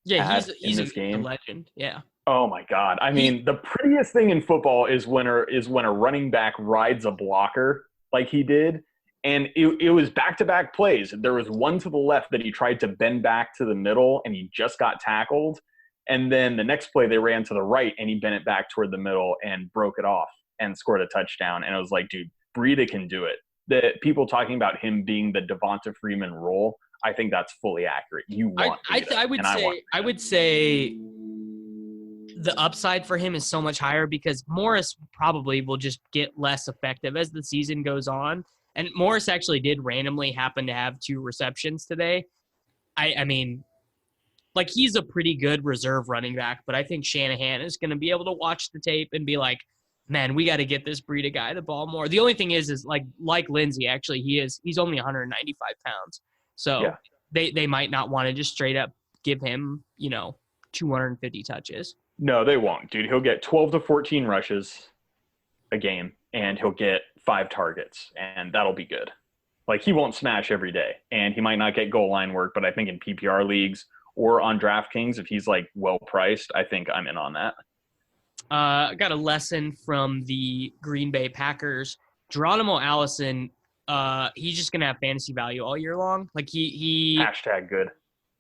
Speaker 2: had in this game?
Speaker 1: A legend. Yeah.
Speaker 2: Oh my God! I mean, the prettiest thing in football is when a running back rides a blocker like he did. And it was back-to-back plays. There was one to the left that he tried to bend back to the middle, and he just got tackled. And then the next play, they ran to the right, and he bent it back toward the middle and broke it off and scored a touchdown. And I was like, dude, Breida can do it. The people talking about him being the Devonta Freeman role, I think that's fully accurate. You want
Speaker 1: I would say the upside for him is so much higher because Morris probably will just get less effective as the season goes on. And Morris actually did randomly happen to have 2 receptions today. I mean, like, he's a pretty good reserve running back, but I think Shanahan is going to be able to watch the tape and be like, man, we got to get this Breida guy the ball more. The only thing is like Lindsay, actually, he's only 195 pounds. So yeah. They might not want to just straight up give him, 250 touches.
Speaker 2: No, they won't, dude. He'll get 12 to 14 rushes a game, and he'll get 5 targets, and that'll be good. Like, he won't smash every day, and he might not get goal line work, but I think in PPR leagues or on DraftKings, if he's, like, well-priced, I think I'm in on that.
Speaker 1: I got a lesson from the Green Bay Packers. Geronimo Allison, he's just going to have fantasy value all year long. Like, he
Speaker 2: Hashtag good.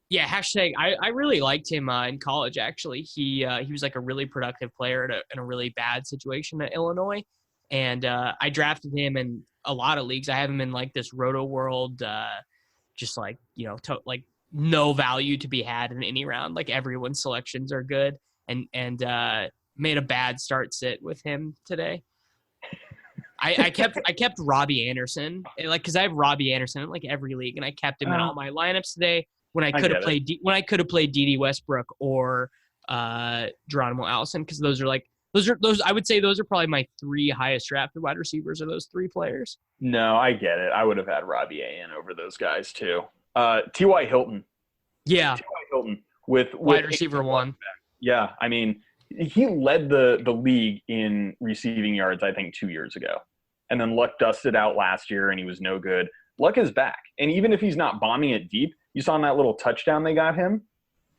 Speaker 1: Yeah, hashtag. I really liked him in college. Actually, he was like a really productive player in a really bad situation at Illinois, and I drafted him in a lot of leagues. I have him in like this Roto World, just like like no value to be had in any round. Like everyone's selections are good, and made a bad start sit with him today. I kept Robbie Anderson, like, because I have Robbie Anderson in like every league, and I kept him in all my lineups today when I could have played D.D. Westbrook or Geronimo Allison, because those I would say those are probably my three highest drafted wide receivers, are those three players.
Speaker 2: No, I get it. I would have had Robbie A.N. over those guys too. T.Y. Hilton.
Speaker 1: Yeah.
Speaker 2: T.Y. Hilton with
Speaker 1: wide receiver one.
Speaker 2: Yeah, I mean, he led the league in receiving yards, I think, 2 years ago. And then Luck dusted out last year, and he was no good. Luck is back. And even if he's not bombing it deep, you saw in that little touchdown they got him?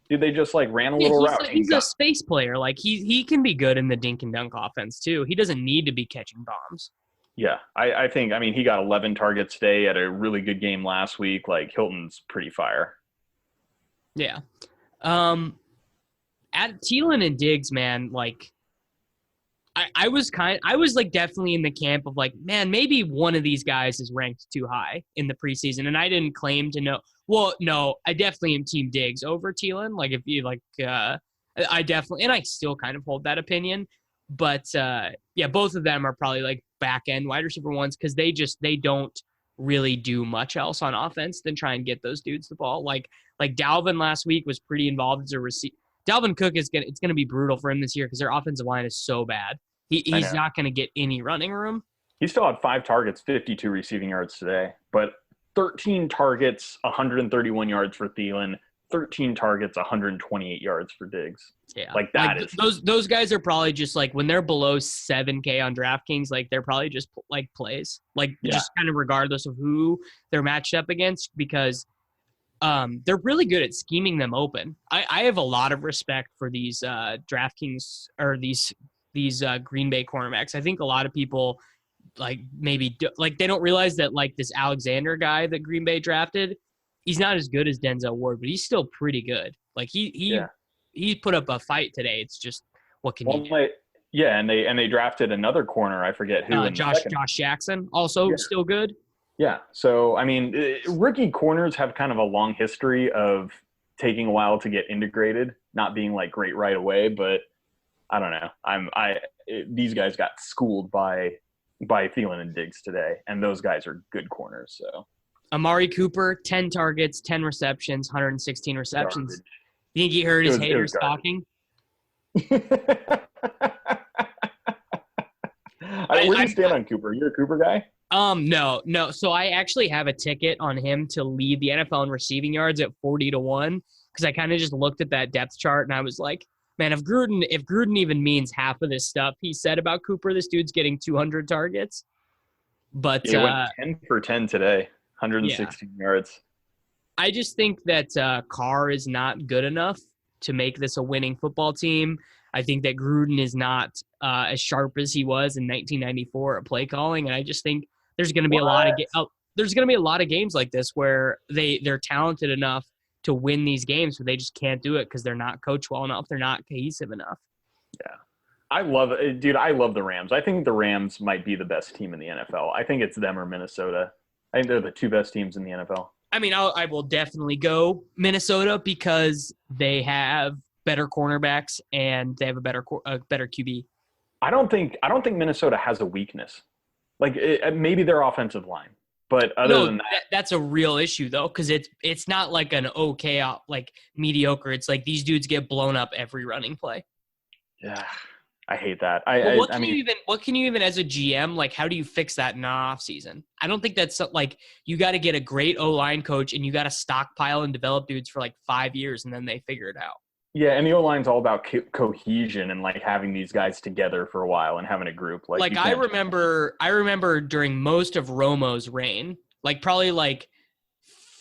Speaker 2: Dude, they just, like, ran a little route.
Speaker 1: He's a space player. Like, he can be good in the dink and dunk offense, too. He doesn't need to be catching bombs.
Speaker 2: Yeah, I think, I mean, he got 11 targets today, had a really good game last week. Like, Hilton's pretty fire.
Speaker 1: Yeah. At Thielen and Diggs, man, like, I was like definitely in the camp of like, man, maybe one of these guys is ranked too high in the preseason, and I didn't claim to know. Well, no, I definitely am Team Diggs over Thielen. Like, if you like, I definitely, and I still kind of hold that opinion. But yeah, both of them are probably like back end wide receiver ones, because they don't really do much else on offense than try and get those dudes the ball. Like Dalvin last week was pretty involved as a receiver. Dalvin Cook it's gonna be brutal for him this year because their offensive line is so bad. He's not gonna get any running room.
Speaker 2: He still had 5 targets, 52 receiving yards today, but 13 targets, 131 yards for Thielen, 13 targets, 128 yards for Diggs.
Speaker 1: Yeah,
Speaker 2: like that
Speaker 1: is those guys are probably just like, when they're below 7K on DraftKings, like they're probably just like plays, like just kind of regardless of who they're matched up against, because they're really good at scheming them open. I have a lot of respect for these DraftKings or these Green Bay cornerbacks. I think a lot of people like maybe like they don't realize that like this Alexander guy that Green Bay drafted, he's not as good as Denzel Ward, but he's still pretty good. Like he put up a fight today. It's just, what can you do?
Speaker 2: Yeah, and they drafted another corner. I forget who.
Speaker 1: Josh Jackson, also still good.
Speaker 2: Yeah. So, I mean, rookie corners have kind of a long history of taking a while to get integrated, not being like great right away. But I don't know. These guys got schooled by Thielen and Diggs today, and those guys are good corners. So
Speaker 1: Amari Cooper, 10 targets, 10 receptions, 116 receptions. Garbage. You think he heard his haters talking?
Speaker 2: Where do you stand on Cooper? You're a Cooper guy?
Speaker 1: No. So I actually have a ticket on him to lead the NFL in receiving yards at 40-1, because I kind of just looked at that depth chart and I was like, man, if Gruden even means half of this stuff he said about Cooper, this dude's getting 200 targets. But
Speaker 2: he went 10 for 10 today, 116 yards.
Speaker 1: I just think that Carr is not good enough to make this a winning football team. I think that Gruden is not as sharp as he was in 1994 at play calling, and I just think there's going to be a lot of games like this where they're talented enough to win these games, but they just can't do it because they're not coached well enough. They're not cohesive enough.
Speaker 2: Yeah. I love the Rams. I think the Rams might be the best team in the NFL. I think it's them or Minnesota. I think they're the two best teams in the NFL.
Speaker 1: I mean, I will definitely go Minnesota because they have better cornerbacks and they have a better QB.
Speaker 2: I don't think Minnesota has a weakness. Like maybe their offensive line, but other than that,
Speaker 1: that's a real issue though, because it's not like an okay, like mediocre. It's like these dudes get blown up every running play.
Speaker 2: Yeah, I hate that.
Speaker 1: What can you even as a GM, like, how do you fix that in an off season? I don't think that's like, you got to get a great O-line coach and you got to stockpile and develop dudes for like 5 years and then they figure it out.
Speaker 2: Yeah, and the O-line's all about cohesion and like having these guys together for a while and having a group. Like
Speaker 1: I remember during most of Romo's reign, like probably like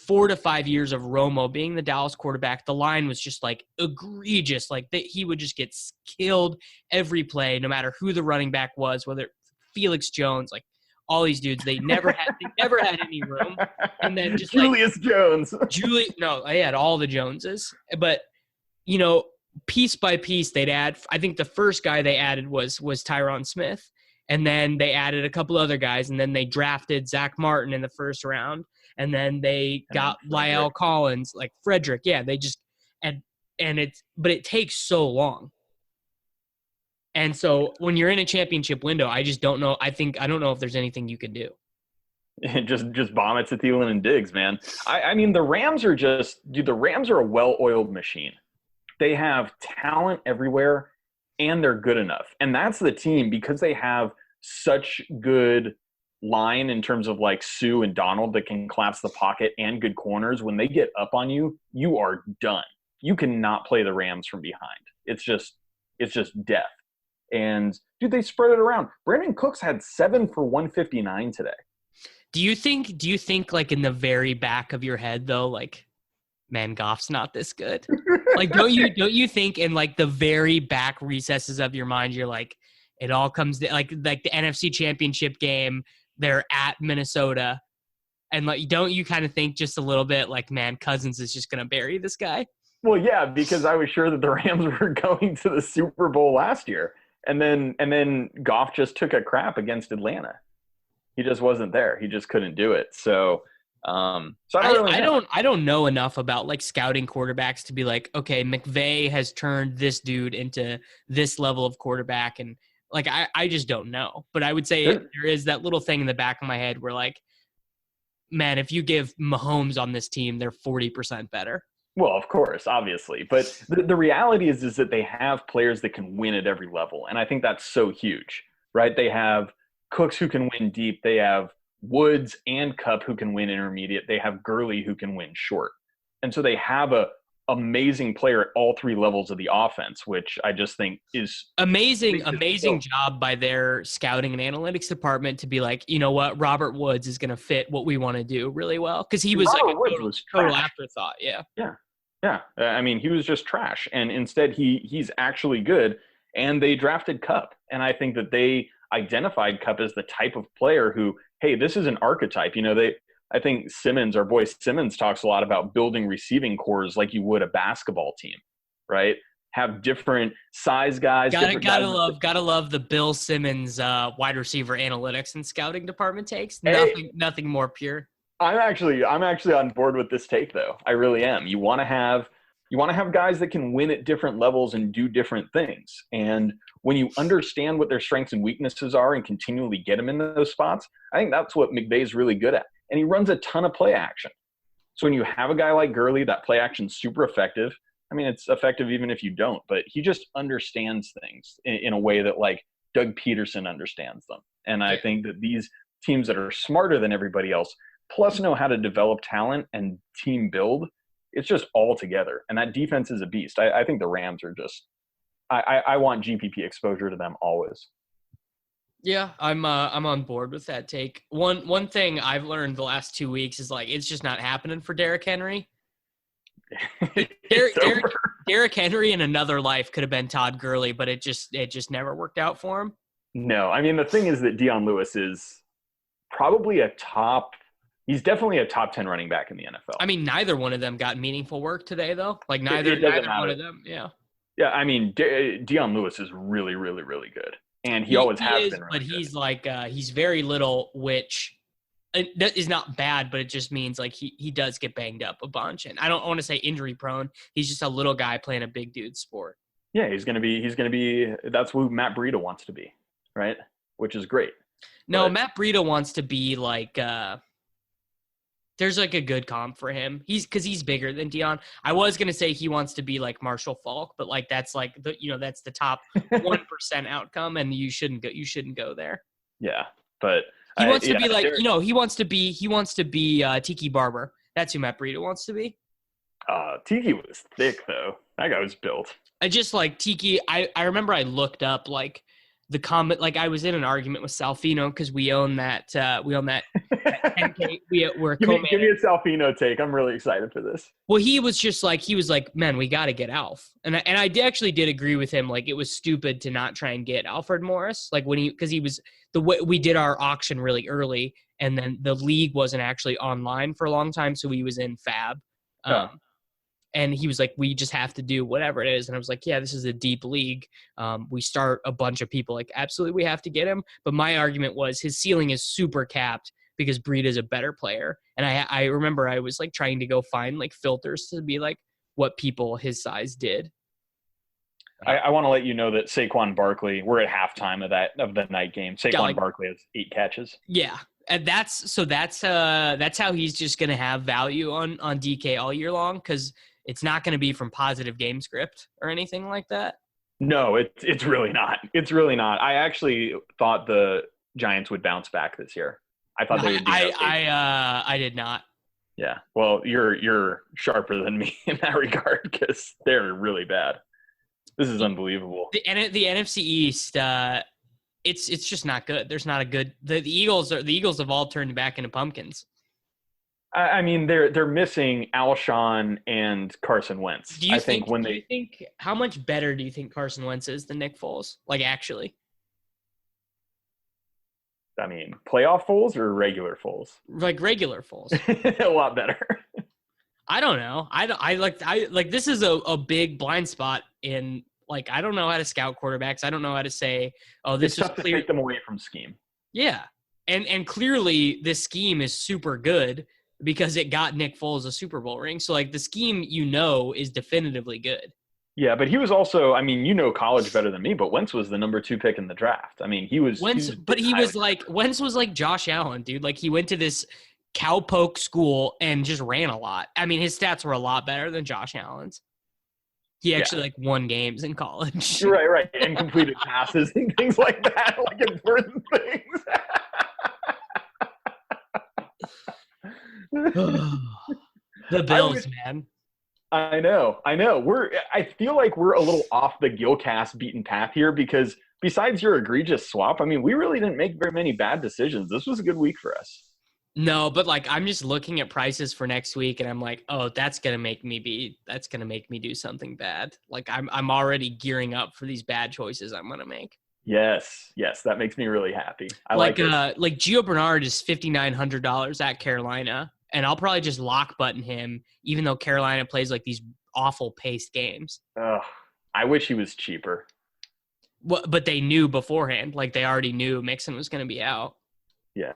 Speaker 1: 4 to 5 years of Romo being the Dallas quarterback, the line was just like egregious. Like he would just get killed every play, no matter who the running back was, whether Felix Jones, like all these dudes. They never had any room. And then just
Speaker 2: Julius Jones.
Speaker 1: I had all the Joneses. But, piece by piece, they'd add. I think the first guy they added was Tyron Smith. And then they added a couple other guys, and then they drafted Zach Martin in the first round, and then they got Lyle Collins, like Frederick. Yeah, they just but it takes so long. And so when you're in a championship window, I just don't know. I don't know if there's anything you can do.
Speaker 2: just bomb it to Thielen and Diggs, man. I mean, the Rams are the Rams are a well-oiled machine. They have talent everywhere, and they're good enough. And that's the team, because they have such good line in terms of like Sue and Donald that can collapse the pocket and good corners. When they get up on you, you are done. You cannot play the Rams from behind. It's just death. And dude, they spread it around. Brandon Cooks had 7 for 159 today.
Speaker 1: Do you think like in the very back of your head though, like, man, Goff's not this good? Like, don't you think in like the very back recesses of your mind, you're like, it all comes to, like the NFC Championship game, they're at Minnesota, and like, don't you kind of think just a little bit like, man, Cousins is just gonna bury this guy?
Speaker 2: Well, yeah, because I was sure that the Rams were going to the Super Bowl last year, and then Goff just took a crap against Atlanta. He just wasn't there. He just couldn't do it. So I
Speaker 1: don't know enough about like scouting quarterbacks to be like, okay, McVay has turned this dude into this level of quarterback, and like I just don't know. But I would say there is that little thing in the back of my head where like, man, if you give Mahomes on this team, they're 40% better.
Speaker 2: Well, of course, obviously. But the reality is that they have players that can win at every level. And I think that's so huge, right? They have Cooks who can win deep. They have Woods and Kupp who can win intermediate. They have Gurley who can win short. And so they have a amazing player at all 3 levels of the offense, which I just think is
Speaker 1: amazing job by their scouting and analytics department to be like, you know what, Robert Woods is going to fit what we want to do really well. Cause he was
Speaker 2: Robert
Speaker 1: like
Speaker 2: Woods
Speaker 1: a total afterthought. Yeah.
Speaker 2: Yeah. I mean, he was just trash. And instead he's actually good. And they drafted Kupp. And I think that they identified Kupp as the type of player who, hey, this is an archetype. I think Simmons, our boy Simmons, talks a lot about building receiving cores like you would a basketball team, right? Have different size guys.
Speaker 1: Gotta love the Bill Simmons wide receiver analytics and scouting department takes. Nothing more pure.
Speaker 2: I'm actually on board with this take though. I really am. You want to have guys that can win at different levels and do different things. And when you understand what their strengths and weaknesses are and continually get them in those spots, I think that's what McVay's really good at. And he runs a ton of play action. So when you have a guy like Gurley, that play action's super effective. I mean, it's effective even if you don't, but he just understands things in a way that like Doug Peterson understands them. And I think that these teams that are smarter than everybody else, plus know how to develop talent and team build, it's just all together. And that defense is a beast. I think the Rams are just I want GPP exposure to them always.
Speaker 1: Yeah, I'm on board with that take. One thing I've learned the last 2 weeks is like it's just not happening for Derrick Henry. Derrick Henry in another life could have been Todd Gurley, but it just never worked out for him.
Speaker 2: No, I mean the thing is that Dion Lewis is probably he's definitely a top 10 running back in the NFL.
Speaker 1: I mean, neither one of them got meaningful work today though. Like neither one of them. Yeah.
Speaker 2: Yeah, I mean Dion Lewis is really, really, really good. And he always has been. Really
Speaker 1: but he's good. Like he's very little, which that is not bad, but it just means like he does get banged up a bunch. And I don't want to say injury prone. He's just a little guy playing a big dude sport.
Speaker 2: Yeah, he's gonna be. That's who Matt Breida wants to be, right? Which is great.
Speaker 1: No, Matt Breida wants to be like. There's like a good comp for him. Because he's bigger than Dion. I was gonna say he wants to be like Marshall Faulk, but like that's like that's the top 1% outcome, and you shouldn't go there.
Speaker 2: Yeah, but
Speaker 1: he wants to be like he wants to be Tiki Barber. That's who Matt Breida wants to be.
Speaker 2: Tiki was thick though. That guy was built.
Speaker 1: I just like Tiki. I remember I looked up like the comment, like I was in an argument with Salfino because we own that 10K. We're
Speaker 2: give me a Salfino take. I'm really excited for this.
Speaker 1: Well, he was like, man, we got to get Alf. And I actually did agree with him. Like, it was stupid to not try and get Alfred Morris. Like, because he was the way we did our auction really early, and then the league wasn't actually online for a long time. So he was in Fab. And he was like, we just have to do whatever it is. And I was like, yeah, this is a deep league. We start a bunch of people, like, absolutely, we have to get him. But my argument was his ceiling is super capped because Breed is a better player. And I remember I was like trying to go find like filters to be like what people his size did.
Speaker 2: I want to let you know that Saquon Barkley, we're at halftime of the night game. Saquon Barkley has 8 catches.
Speaker 1: Yeah. And that's how he's just going to have value on DK all year long, because it's not going to be from positive game script or anything like that.
Speaker 2: No, it's really not. It's really not. I actually thought the Giants would bounce back this year. I thought they would be okay.
Speaker 1: I did not. Yeah.
Speaker 2: Well, you're sharper than me in that regard because they're really bad. This is unbelievable.
Speaker 1: The NFC East, it's just not good. There's not a good. The Eagles have all turned back into pumpkins.
Speaker 2: I mean, they're missing Alshon and Carson Wentz.
Speaker 1: Do you think how much better do you think Carson Wentz is than Nick Foles? Like, actually.
Speaker 2: I mean, playoff Foles or regular Foles?
Speaker 1: Like regular Foles.
Speaker 2: A lot better. I
Speaker 1: don't know. I this is a big blind spot in, like, I don't know how to scout quarterbacks. I don't know how to say, oh, this is
Speaker 2: tough to take them away from scheme.
Speaker 1: Yeah. And clearly this scheme is super good because it got Nick Foles a Super Bowl ring. So, like, the scheme, is definitively good.
Speaker 2: Yeah, but he was also, I mean, college better than me, but Wentz was the number 2 pick in the draft. I mean, Wentz was like Josh Allen, dude. Like, he went to this cowpoke school and just ran a lot. I mean, his stats were a lot better than Josh Allen's. He actually won games in college. Right. And completed passes and things like that, like important things.
Speaker 1: The Bills, man.
Speaker 2: I know. I feel like we're a little off the Gillcast beaten path here because besides your egregious swap, I mean, we really didn't make very many bad decisions. This was a good week for us.
Speaker 1: No, but like, I'm just looking at prices for next week and I'm like, oh, that's going to make me do something bad. Like, I'm already gearing up for these bad choices I'm going to make.
Speaker 2: Yes, that makes me really happy. Like
Speaker 1: Gio Bernard is $5,900 at Carolina, and I'll probably just lock button him, even though Carolina plays like these awful paced games.
Speaker 2: I wish he was cheaper.
Speaker 1: Well, but they knew beforehand, like they already knew Mixon was going to be out.
Speaker 2: Yeah.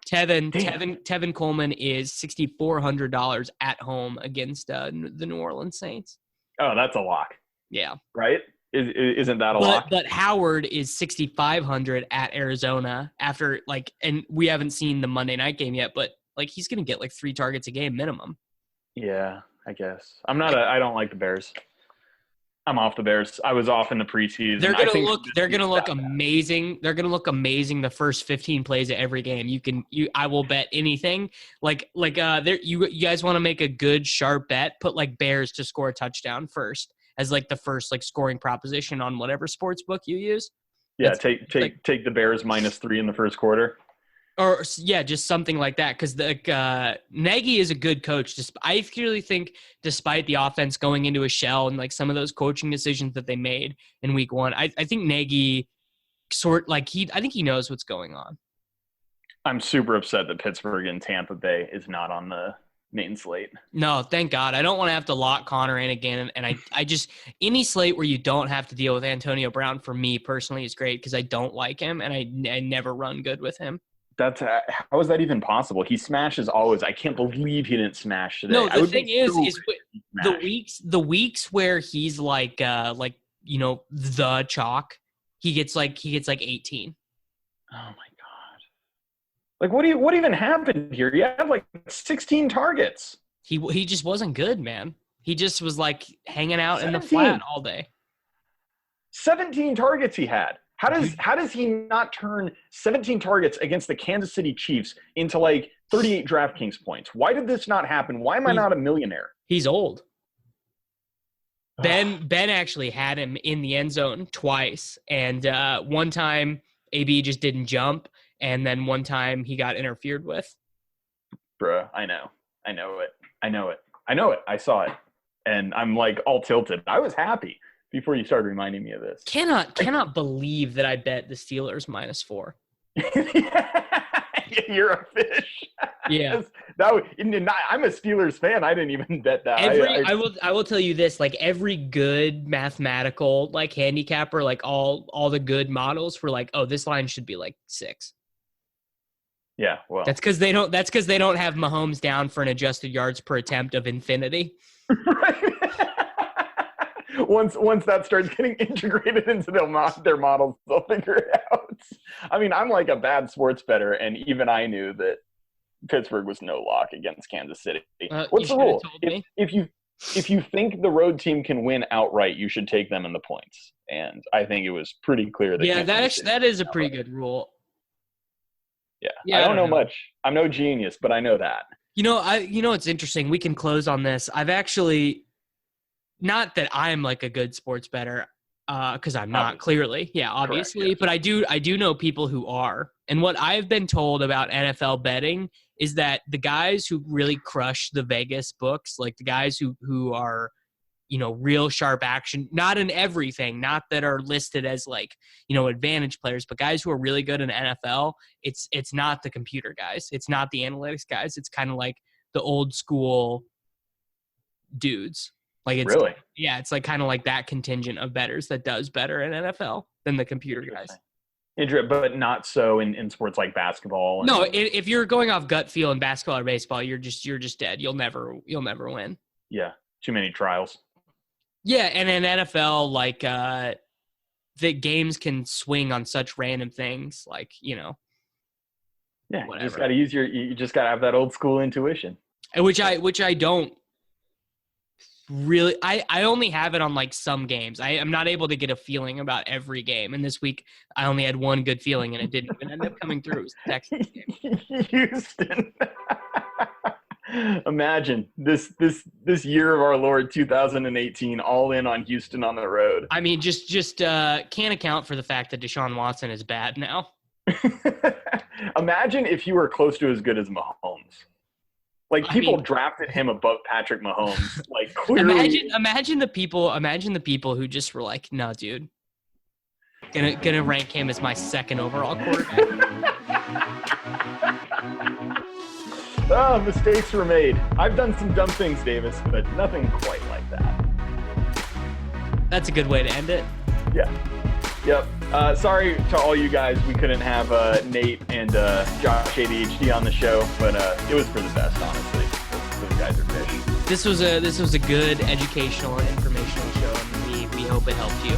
Speaker 1: Tevin Coleman is $6,400 at home against the New Orleans Saints.
Speaker 2: Oh, that's a lock.
Speaker 1: Yeah.
Speaker 2: Right? Isn't that a lock?
Speaker 1: But Howard is $6,500 at Arizona after, like, and we haven't seen the Monday night game yet, but like he's going to get like 3 targets a game minimum.
Speaker 2: Yeah, I guess. I don't like the Bears. I'm off the Bears. I was off in the preseason. They're
Speaker 1: going to look amazing. They're going to look amazing the first 15 plays of every game. I will bet anything. You guys want to make a good sharp bet, put like Bears to score a touchdown first as like the first like scoring proposition on whatever sports book you use.
Speaker 2: Yeah, take the Bears -3 in the first quarter.
Speaker 1: Or yeah, just something like that. Because Nagy is a good coach. I clearly think, despite the offense going into a shell and like some of those coaching decisions that they made in week 1, I think Nagy I think he knows what's going on.
Speaker 2: I'm super upset that Pittsburgh and Tampa Bay is not on the main slate.
Speaker 1: No, thank God. I don't want to have to lock Connor in again. And I just any slate where you don't have to deal with Antonio Brown for me personally is great because I don't like him and I never run good with him.
Speaker 2: How is that even possible? He smashes always. I can't believe he didn't smash today.
Speaker 1: No, the thing is the weeks where he's like the chalk, he gets like 18.
Speaker 2: Oh my God! Like what even happened here? You have like 16 targets.
Speaker 1: He just wasn't good, man. He just was like hanging out 17. In the flat all day.
Speaker 2: 17 targets he had. How does he not turn 17 targets against the Kansas City Chiefs into like 38 DraftKings points? Why did this not happen? Why am I not a millionaire?
Speaker 1: He's old. Ben actually had him in the end zone twice, and one time AB just didn't jump, and then one time he got interfered with.
Speaker 2: Bruh, I know it. I saw it, and I'm like all tilted. I was happy before you started reminding me of this.
Speaker 1: Cannot believe that I bet the Steelers -4.
Speaker 2: You're a fish.
Speaker 1: Yeah.
Speaker 2: I'm a Steelers fan. I didn't even bet that.
Speaker 1: I will tell you this, like every good mathematical like handicapper, like all the good models were like, oh, this line should be like 6.
Speaker 2: Yeah, well,
Speaker 1: that's because they don't have Mahomes down for an adjusted yards per attempt of infinity.
Speaker 2: Right. Once that starts getting integrated into their models, they'll figure it out. I mean, I'm like a bad sports bettor, and even I knew that Pittsburgh was no lock against Kansas City. What's the rule? If you think the road team can win outright, you should take them in the points. And I think it was pretty clear that
Speaker 1: that is a pretty good rule.
Speaker 2: Yeah, I don't know much. I'm no genius, but I know that.
Speaker 1: It's interesting. We can close on this. I've actually, not that I'm like a good sports bettor, because I'm not, clearly. Yeah, obviously. Correct, yes. But I do know people who are. And what I've been told about NFL betting is that the guys who really crush the Vegas books, like the guys who are, real sharp action, not in everything, not that are listed as like, advantage players, but guys who are really good in NFL, it's not the computer guys. It's not the analytics guys. It's kind of like the old school dudes. Like it's
Speaker 2: really?
Speaker 1: Yeah, it's like kind of like that contingent of bettors that does better in NFL than the computer guys.
Speaker 2: But not so in sports like basketball.
Speaker 1: No, if you're going off gut feel in basketball or baseball, you're just dead. You'll never win.
Speaker 2: Yeah, too many trials.
Speaker 1: Yeah, and in NFL, like the games can swing on such random things, like
Speaker 2: Yeah,
Speaker 1: whatever.
Speaker 2: You just got to use you just got to have that old school intuition.
Speaker 1: Which I don't really. I only have it on like some games. I'm not able to get a feeling about every game. And this week, I only had one good feeling, and it didn't even end up coming through. It was the Texans game.
Speaker 2: Houston. Imagine this year of our Lord 2018, all in on Houston on the road.
Speaker 1: I mean, just can't account for the fact that Deshaun Watson is bad now.
Speaker 2: Imagine if you were close to as good as Mahomes. Like people drafted him above Patrick Mahomes. Like clearly.
Speaker 1: Imagine the people who just were like, no, dude, gonna rank him as my second overall quarterback.
Speaker 2: Oh, mistakes were made. I've done some dumb things, Davis, but nothing quite like that.
Speaker 1: That's a good way to end it. Yeah.
Speaker 2: Yep. Sorry to all you guys. We couldn't have Nate and Josh ADHD on the show, but it was for the best, honestly. Those guys are fish.
Speaker 1: This was a good educational and informational show, and we hope it helped you.